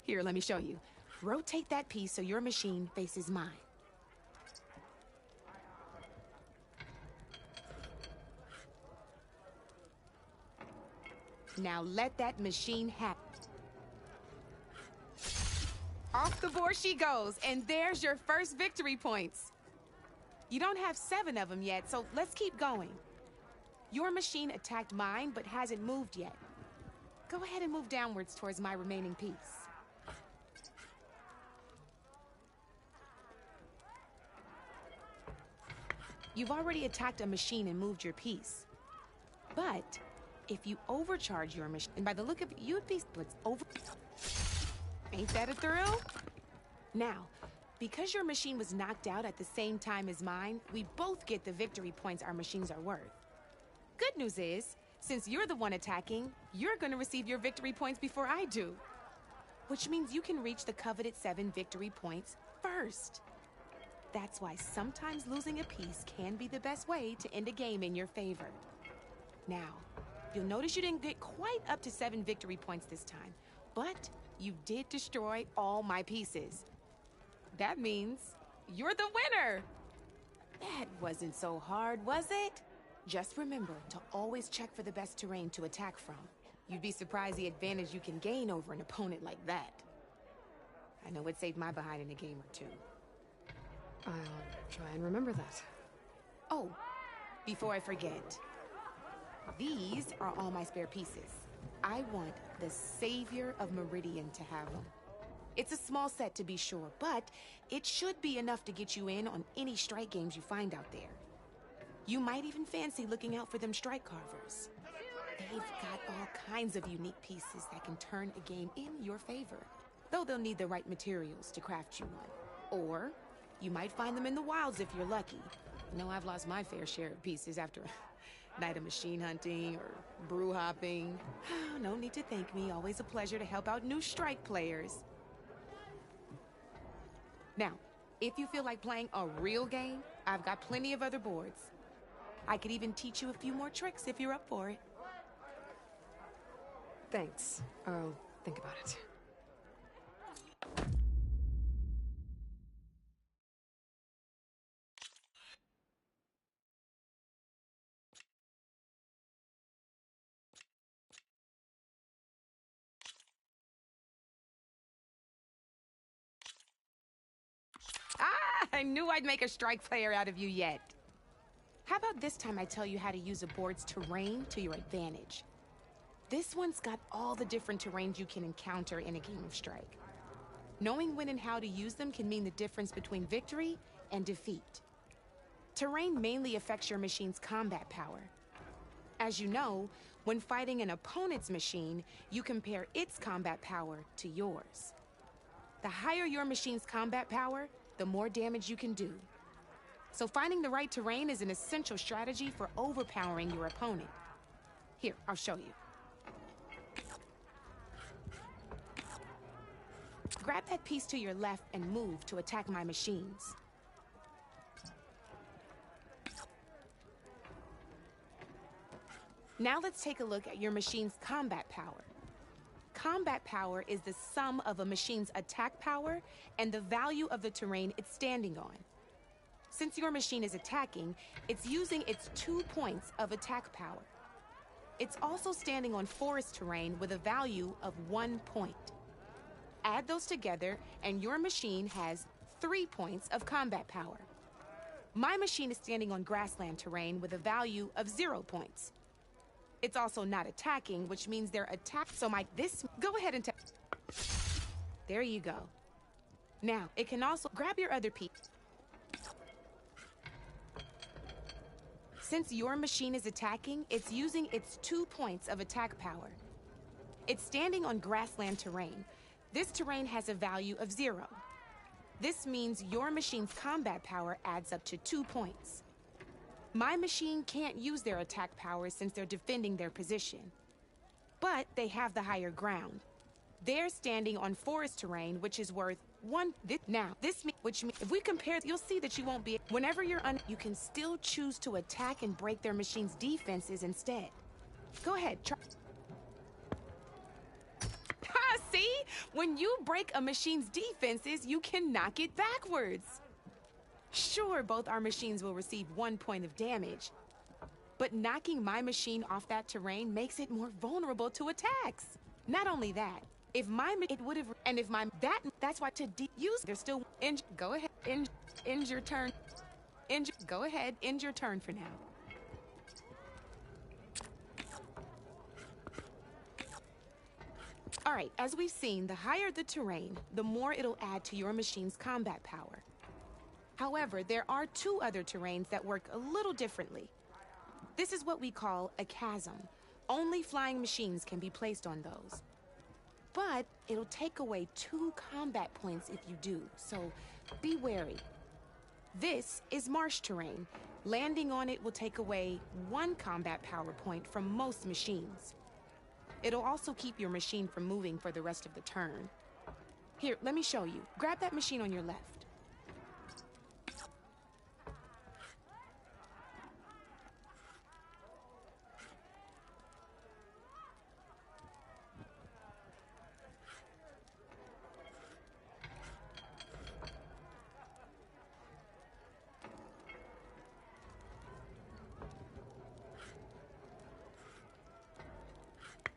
Here, let me show you. Rotate that piece so your machine faces mine. Now let that machine happen. Off the board she goes, and there's your first victory points. You don't have 7 of them yet, so let's keep going. Your machine attacked mine, but hasn't moved yet. Go ahead and move downwards towards my remaining piece. You've already attacked a machine and moved your piece. But if you overcharge your machine, and by the look of it, you'd be over. Ain't that a thrill? Now, because your machine was knocked out at the same time as mine, we both get the victory points our machines are worth. Good news is, since you're the one attacking, you're gonna receive your victory points before I do. Which means you can reach the coveted 7 victory points first. That's why sometimes losing a piece can be the best way to end a game in your favor. Now, you'll notice you didn't get quite up to 7 victory points this time, but you did destroy all my pieces. That means you're the winner! That wasn't so hard, was it? Just remember to always check for the best terrain to attack from. You'd be surprised the advantage you can gain over an opponent like that. I know it saved my behind in a game or 2. I'll try and remember that. Oh, before I forget, these are all my spare pieces. I want the Savior of Meridian to have them. It's a small set to be sure, but it should be enough to get you in on any strike games you find out there. You might even fancy looking out for them strike carvers. They've got all kinds of unique pieces that can turn a game in your favor, though they'll need the right materials to craft you one. Or you might find them in the wilds if you're lucky. You know, I've lost my fair share of pieces after a night of machine hunting or brew hopping. No need to thank me. Always a pleasure to help out new strike players. Now, if you feel like playing a real game, I've got plenty of other boards. I could even teach you a few more tricks if you're up for it. Thanks. I'll think about it. I knew I'd make a strike player out of you yet. How about this time I tell you how to use a board's terrain to your advantage? This one's got all the different terrains you can encounter in a game of Strike. Knowing when and how to use them can mean the difference between victory and defeat. Terrain mainly affects your machine's combat power. As you know, when fighting an opponent's machine, you compare its combat power to yours. The higher your machine's combat power, the more damage you can do. So finding the right terrain is an essential strategy for overpowering your opponent. Here, I'll show you. Grab that piece to your left and move to attack my machines. Now let's take a look at your machine's combat power. Combat power is the sum of a machine's attack power and the value of the terrain it's standing on. Since your machine is attacking, it's using its 2 points of attack power. It's also standing on forest terrain with a value of 1 point. Add those together, and your machine has 3 points of combat power. My machine is standing on grassland terrain with a value of 0 points. It's also not attacking, which means they're attacked. So go ahead and there you go. Now, it can also grab your other piece. Since your machine is attacking, it's using its 2 points of attack power. It's standing on grassland terrain. This terrain has a value of 0. This means your machine's combat power adds up to 2 points. My machine can't use their attack power since they're defending their position. But they have the higher ground. They're standing on forest terrain, which is worth 1. Which means if we compare, you'll see that you won't be. Whenever you can still choose to attack and break their machine's defenses instead. Go ahead, try. See? When you break a machine's defenses, you can knock it backwards. Sure, both our machines will receive 1 point of damage, but knocking my machine off that terrain makes it more vulnerable to attacks. Not only that, if that's why they're still go ahead, end your turn. Go ahead, end your turn for now. All right, as we've seen, the higher the terrain, the more it'll add to your machine's combat power. However, there are 2 other terrains that work a little differently. This is what we call a chasm. Only flying machines can be placed on those. But it'll take away 2 combat points if you do, so be wary. This is marsh terrain. Landing on it will take away 1 combat power point from most machines. It'll also keep your machine from moving for the rest of the turn. Here, let me show you. Grab that machine on your left.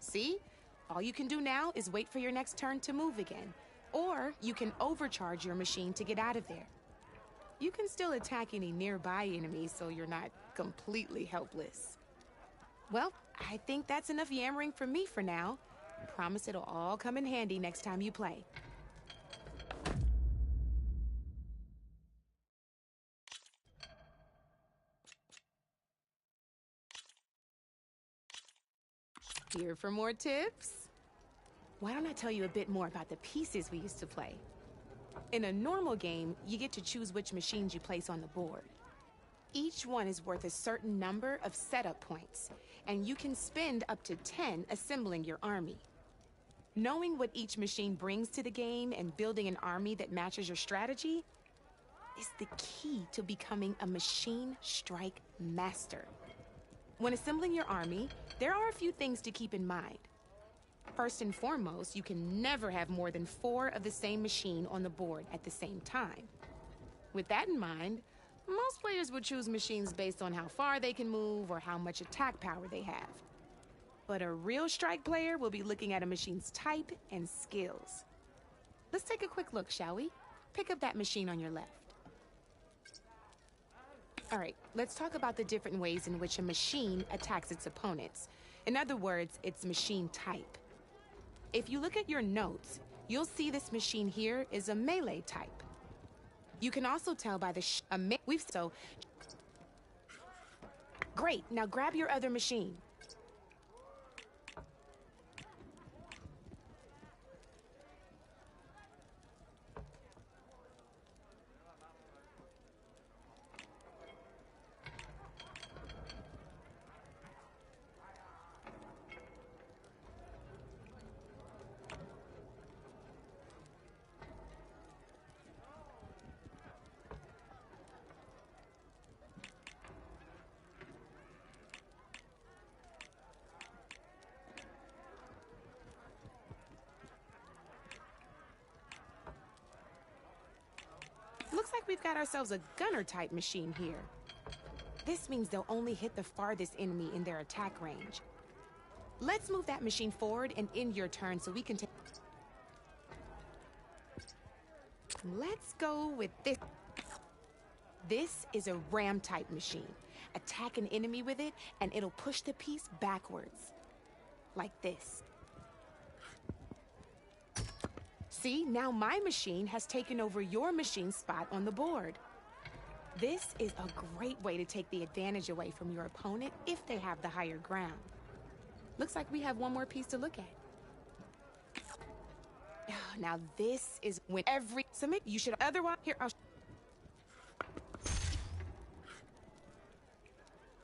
See? All you can do now is wait for your next turn to move again. Or you can overcharge your machine to get out of there. You can still attack any nearby enemies so you're not completely helpless. Well, I think that's enough yammering from me for now. Promise it'll all come in handy next time you play. Here for more tips? Why don't I tell you a bit more about the pieces we used to play? In a normal game, you get to choose which machines you place on the board. Each one is worth a certain number of setup points, and you can spend up to 10 assembling your army. Knowing what each machine brings to the game and building an army that matches your strategy is the key to becoming a machine strike master. When assembling your army, there are a few things to keep in mind. First and foremost, you can never have more than 4 of the same machine on the board at the same time. With that in mind, most players would choose machines based on how far they can move or how much attack power they have. But a real strike player will be looking at a machine's type and skills. Let's take a quick look, shall we? Pick up that machine on your left. All right, let's talk about the different ways in which a machine attacks its opponents. In other words, its machine type. If you look at your notes, you'll see this machine here is a melee type. You can also tell by the Great, now grab your other machine. Looks like we've got ourselves a gunner-type machine here. This means they'll only hit the farthest enemy in their attack range. Let's move that machine forward and end your turn so we can take... Let's go with this. This is a ram-type machine. Attack an enemy with it, and it'll push the piece backwards. Like this. See, now my machine has taken over your machine's spot on the board. This is a great way to take the advantage away from your opponent if they have the higher ground. Looks like we have one more piece to look at. Now this is when every submit you should otherwise here.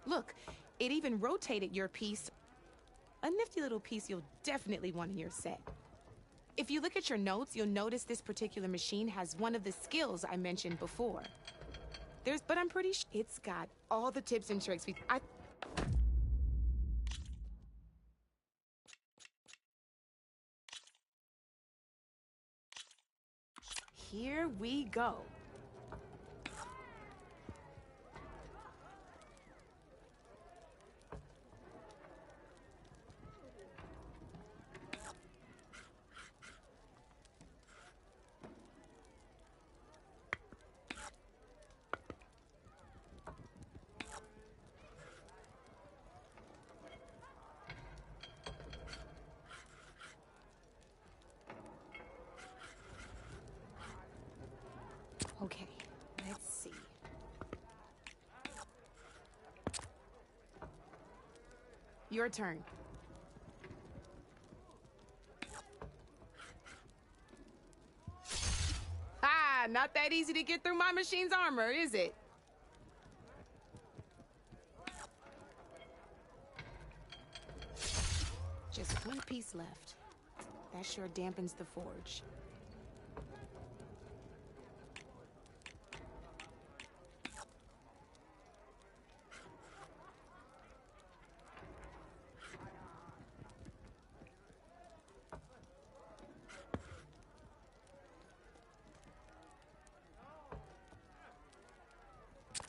Look, it even rotated your piece. A nifty little piece you'll definitely want in your set. If you look at your notes, you'll notice this particular machine has one of the skills I mentioned before. But I'm pretty sure it's got all the tips and tricks. Here we go. Okay, let's see. Your turn. Ah, not that easy to get through my machine's armor, is it? Just one piece left. That sure dampens the forge.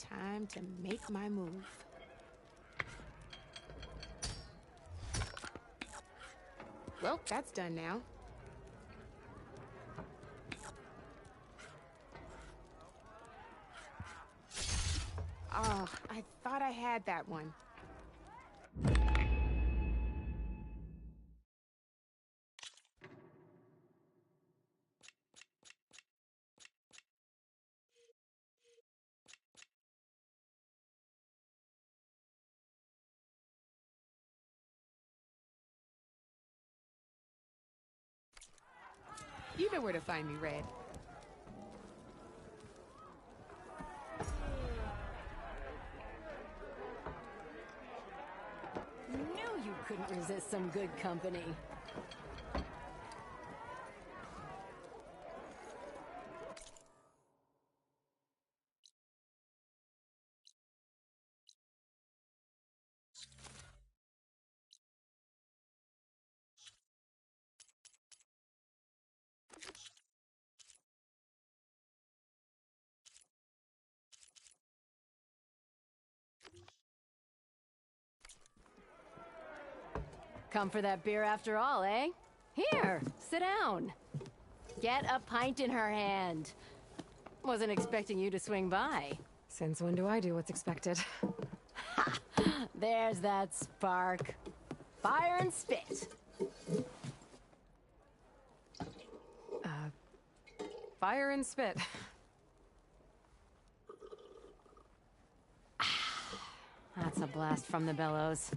Time to make my move. Well, that's done now. Oh, I thought I had that one. You know where to find me, Red. Knew you couldn't resist some good company. Come for that beer after all, eh? Here, sit down. Get a pint in her hand. Wasn't expecting you to swing by. Since when do I do what's expected? There's that spark. Fire and spit. Fire and spit. That's a blast from the bellows.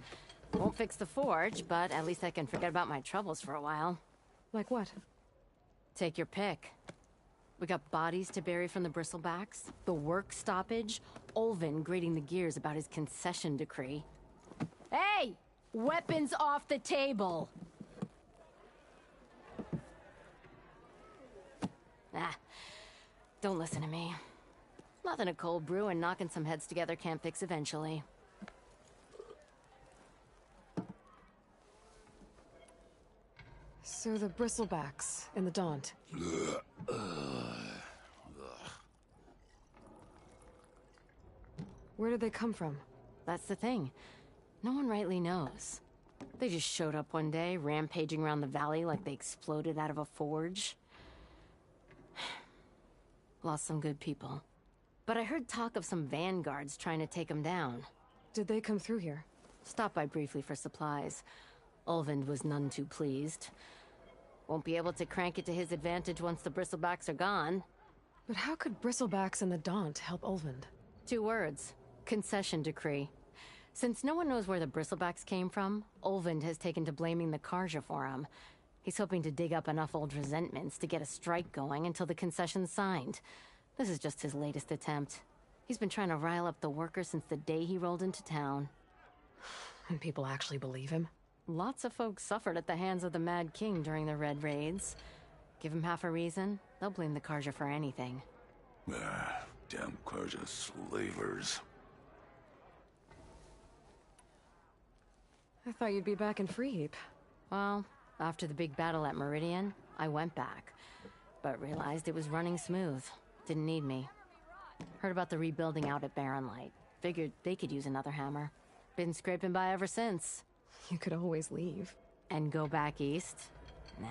Won't fix the forge, but at least I can forget about my troubles for a while. Like what? Take your pick. We got bodies to bury from the bristlebacks, the work stoppage, Olvin grating the gears about his concession decree. Hey! Weapons off the table! Ah, don't listen to me. Nothing a cold brew and knocking some heads together can't fix eventually. So the bristlebacks in the Daunt. Where did they come from? That's the thing. No one rightly knows. They just showed up one day, rampaging around the valley like they exploded out of a forge. Lost some good people. But I heard talk of some vanguards trying to take them down. Did they come through here? Stopped by briefly for supplies. Ulvund was none too pleased. Won't be able to crank it to his advantage once the bristlebacks are gone. But how could bristlebacks and the Daunt help Ulvund? 2 words. Concession decree. Since no one knows where the bristlebacks came from, Ulvund has taken to blaming the 𝘾𝙤𝙢 for them. He's hoping to dig up enough old resentments to get a strike going until the concession's signed. This is just his latest attempt. He's been trying to rile up the workers since the day he rolled into town. And people actually believe him? Lots of folks suffered at the hands of the Mad King during the Red Raids. Give him half a reason, they'll blame the 𝘾𝙤𝙢 for anything. Damn 𝘾𝙤𝙢 slavers. I thought you'd be back in Freeheap. Well, after the big battle at Meridian, I went back. But realized it was running smooth. Didn't need me. Heard about the rebuilding out at Barren Light. Figured they could use another hammer. Been scraping by ever since. You could always leave. And go back east? Nah.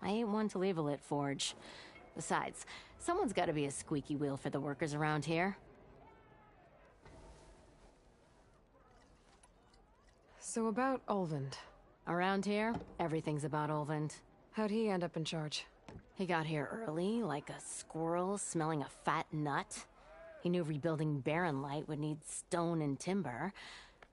I ain't one to leave a lit forge. Besides, someone's gotta be a squeaky wheel for the workers around here. So about Ulvund. Around here, everything's about Ulvund. How'd he end up in charge? He got here early, like a squirrel smelling a fat nut. He knew rebuilding Barren Light would need stone and timber.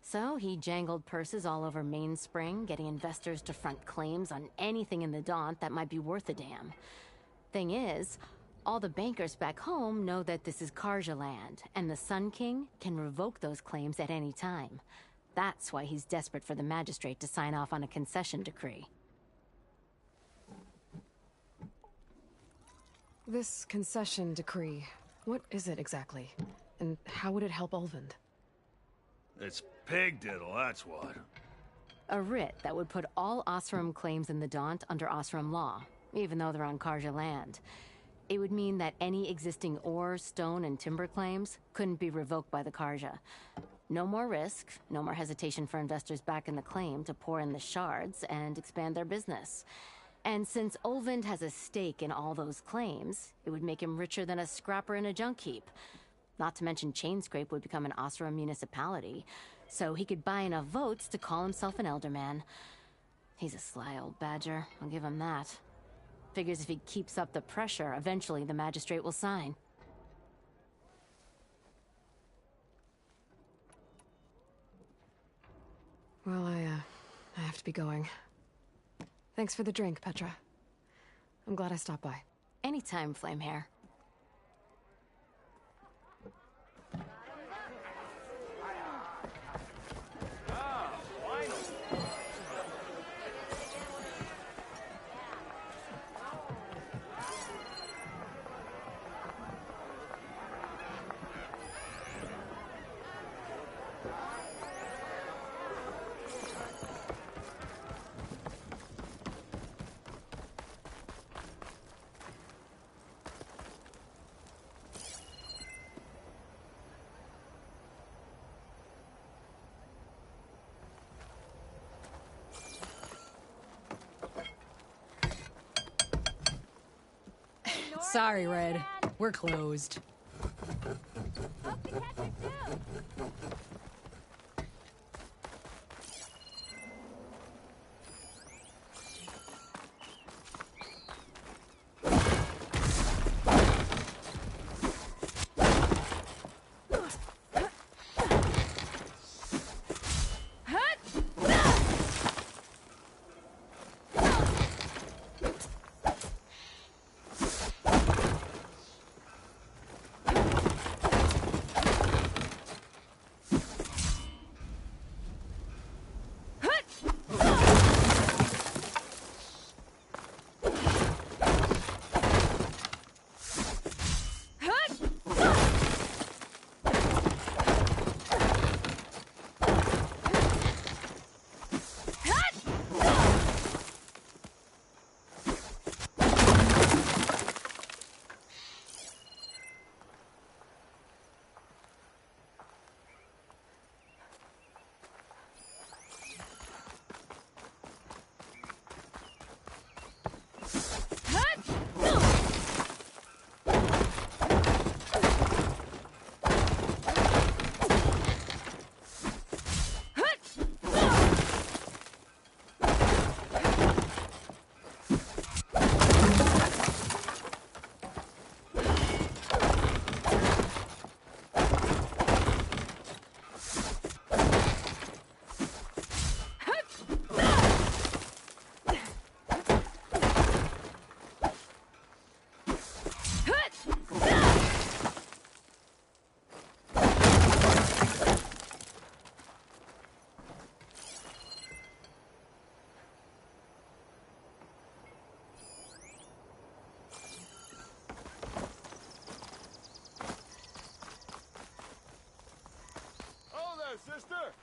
So he jangled purses all over Mainspring, getting investors to front claims on anything in the Daunt that might be worth a damn. Thing is, all the bankers back home know that this is 𝘾𝙤𝙢 land, and the Sun King can revoke those claims at any time. That's why he's desperate for the magistrate to sign off on a concession decree. This concession decree, what is it exactly? And how would it help Ulvund? It's pig diddle, that's what. A writ that would put all Oseram claims in the Daunt under Oseram law, even though they're on 𝘾𝙤𝙢 land. It would mean that any existing ore, stone, and timber claims couldn't be revoked by the 𝘾𝙤𝙢. No more risk, no more hesitation for investors back in the claim to pour in the shards and expand their business. And since Ulvund has a stake in all those claims, it would make him richer than a scrapper in a junk heap. Not to mention Chainscrape would become an Oseram municipality, so he could buy enough votes to call himself an elderman. He's a sly old badger, I'll give him that. Figures if he keeps up the pressure, eventually the magistrate will sign. Well, I have to be going. Thanks for the drink, Petra. I'm glad I stopped by. Anytime, Flamehair. Sorry, Red. We're closed. Hope to catch her too. Sister!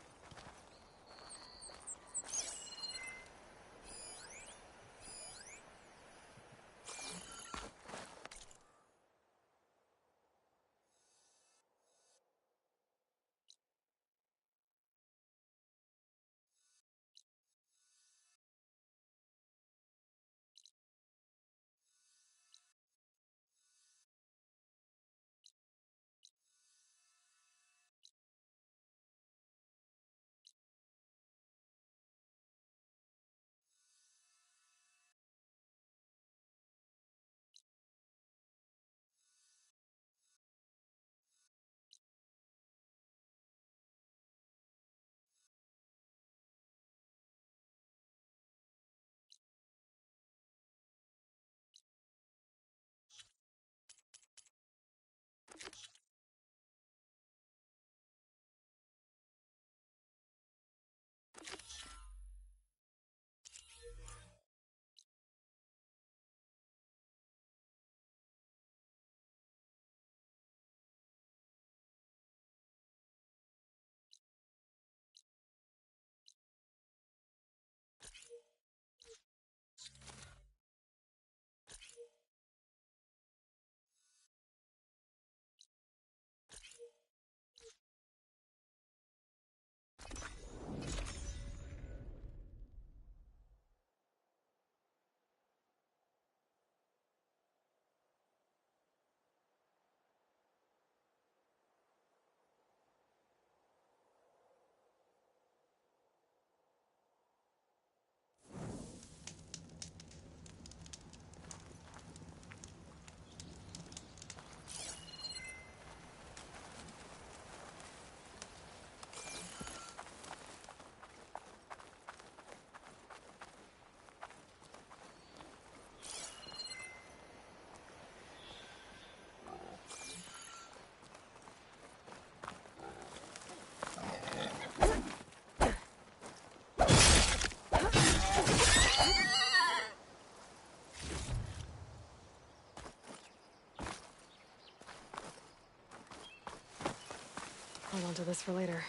Hold on to this for later.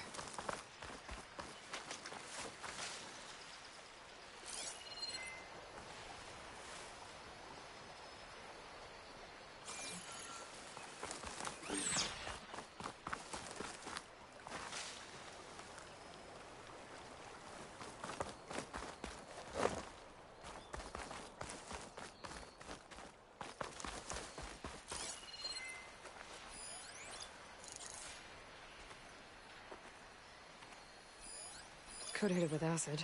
Could hit it with acid.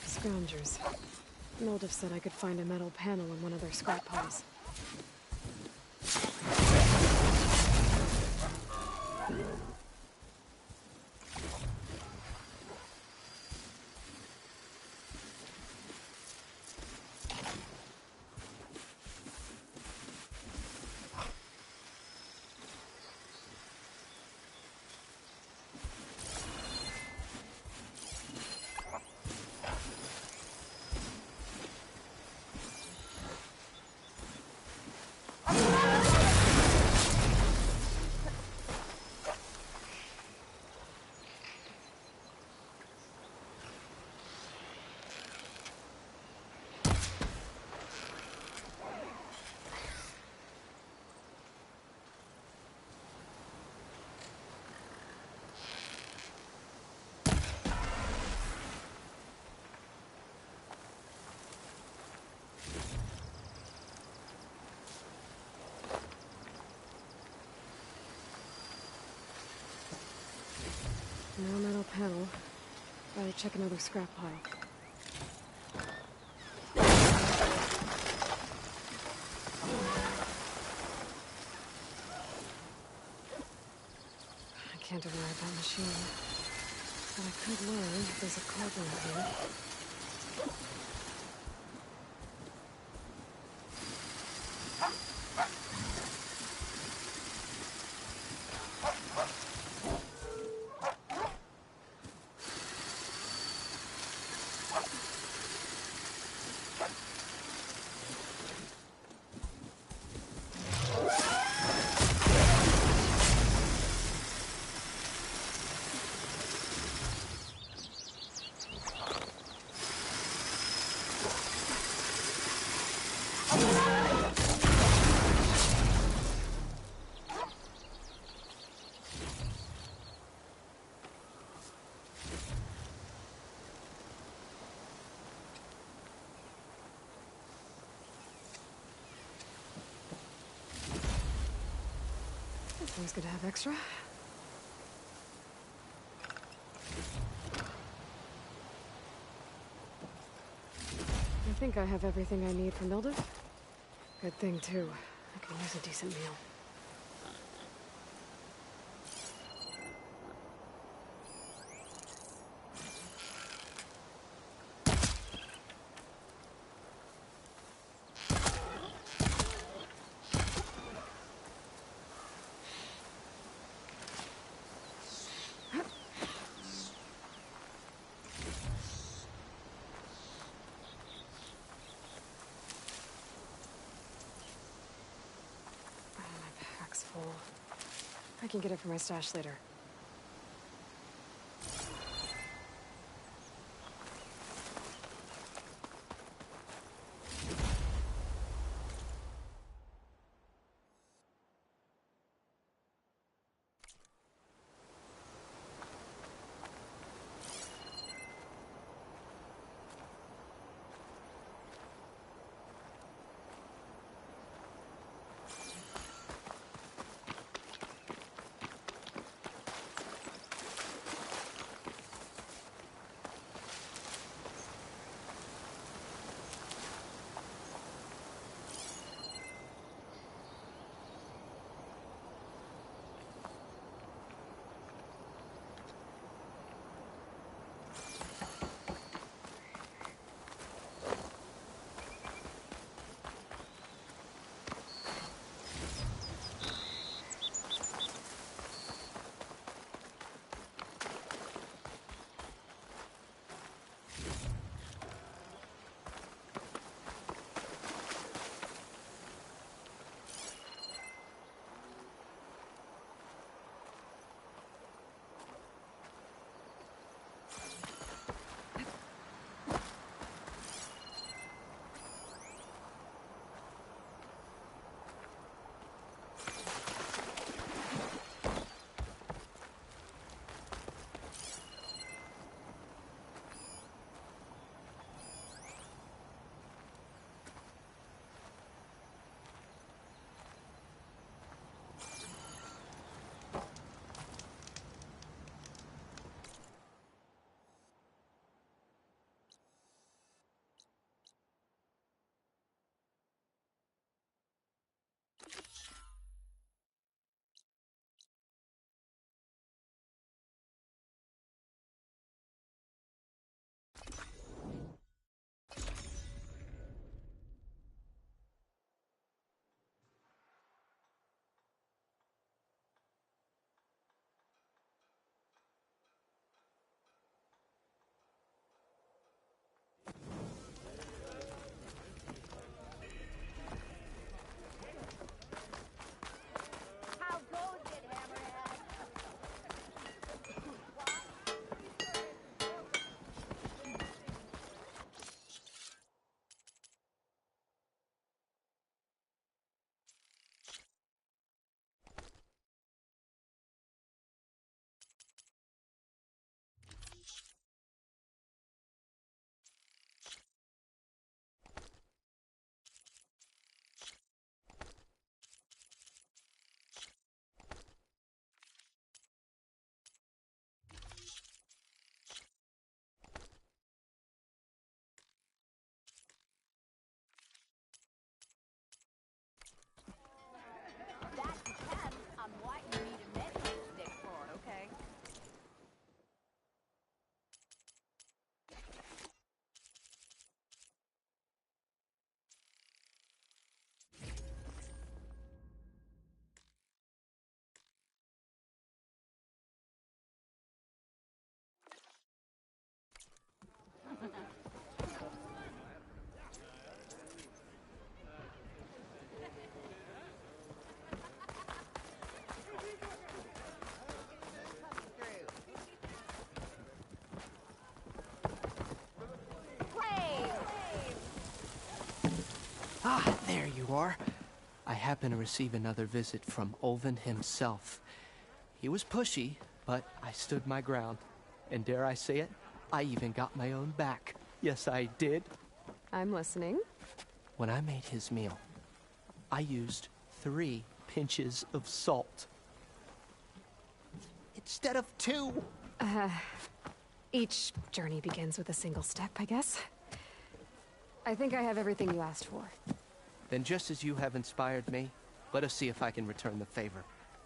Scroungers. 𝘲𝙧 said I could find a metal panel in one of their scrap piles. No metal panel. Gotta check another scrap pile. I can't override that machine. But I could learn if there's a cargo in here. It's always good to have extra. I think I have everything I need from 𝘲𝙧. Good thing, too. I can use a decent meal. Full. I can get it from my stash later. Ah, there you are. I happen to receive another visit from Ulvin himself. He was pushy, but I stood my ground. And dare I say it, I even got my own back. Yes, I did. I'm listening. When I made his meal, I used 3 pinches of salt. Instead of 2. Each journey begins with a single step, I guess. I think I have everything you asked for. Then just as you have inspired me, let us see if I can return the favor.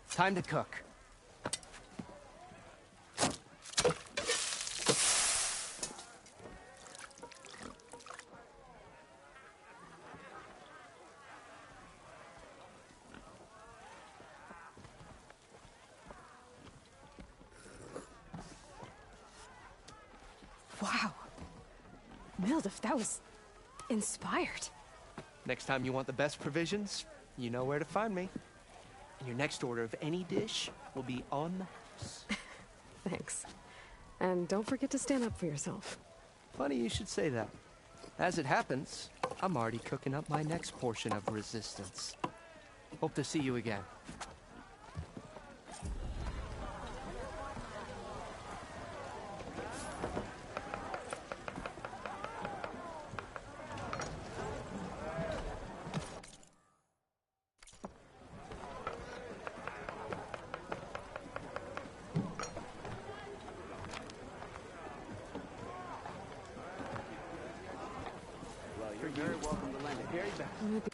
Time to cook. Wow. Mildef, that was inspired. Next time you want the best provisions, you know where to find me. And your next order of any dish will be on the house. Thanks. And don't forget to stand up for yourself. Funny you should say that. As it happens, I'm already cooking up my next portion of resistance. Hope to see you again. You're very welcome to lend it. Very best.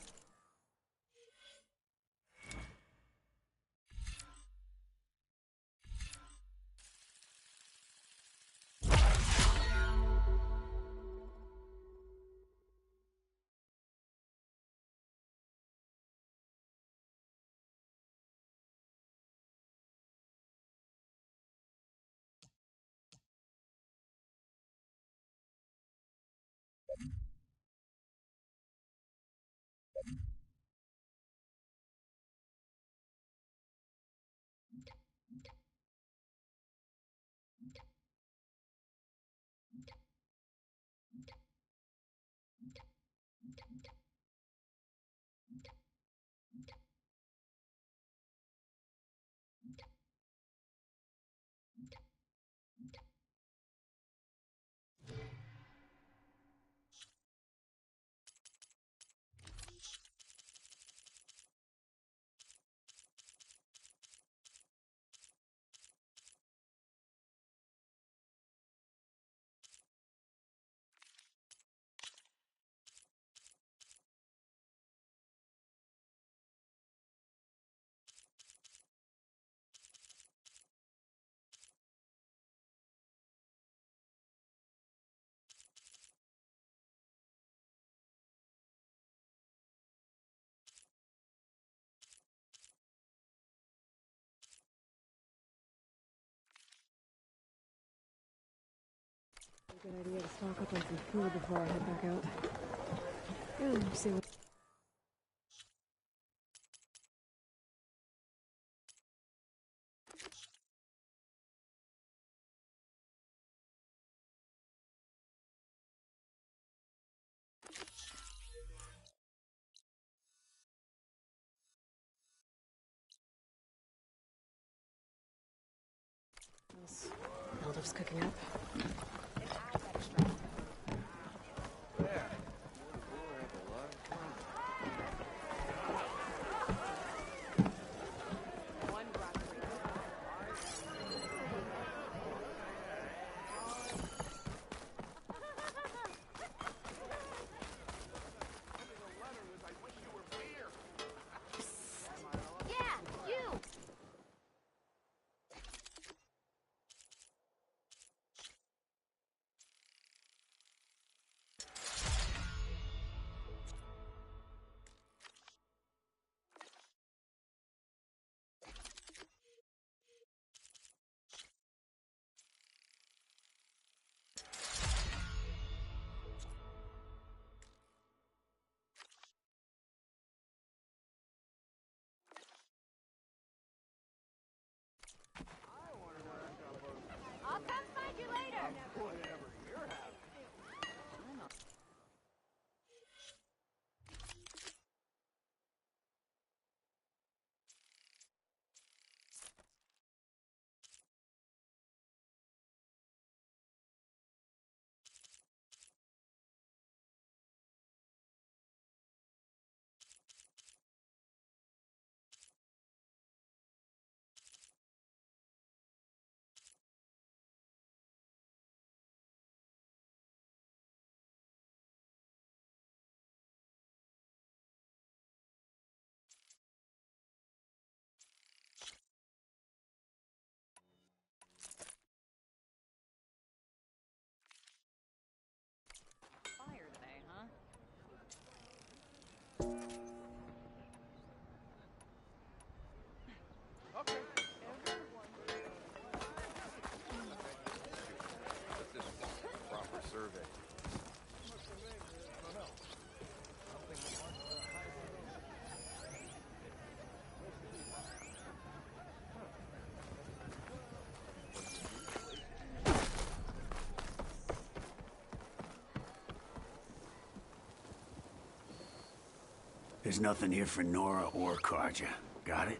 Good idea to stock up on some food before I head back out. And see what... Mildef's cooking up. Proper survey. There's nothing here for Nora or 𝘾𝙤𝙤. Got it?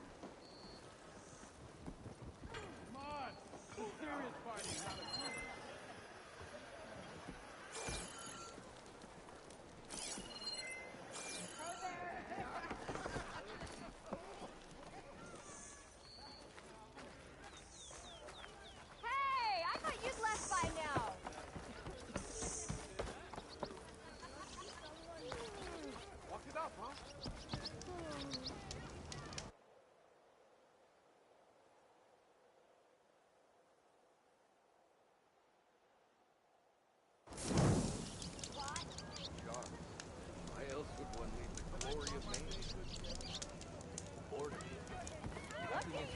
Hey, I thought you'd left by now. Walk it up, huh? Why else would one leave the glory of Maine? Boredom. Nothing is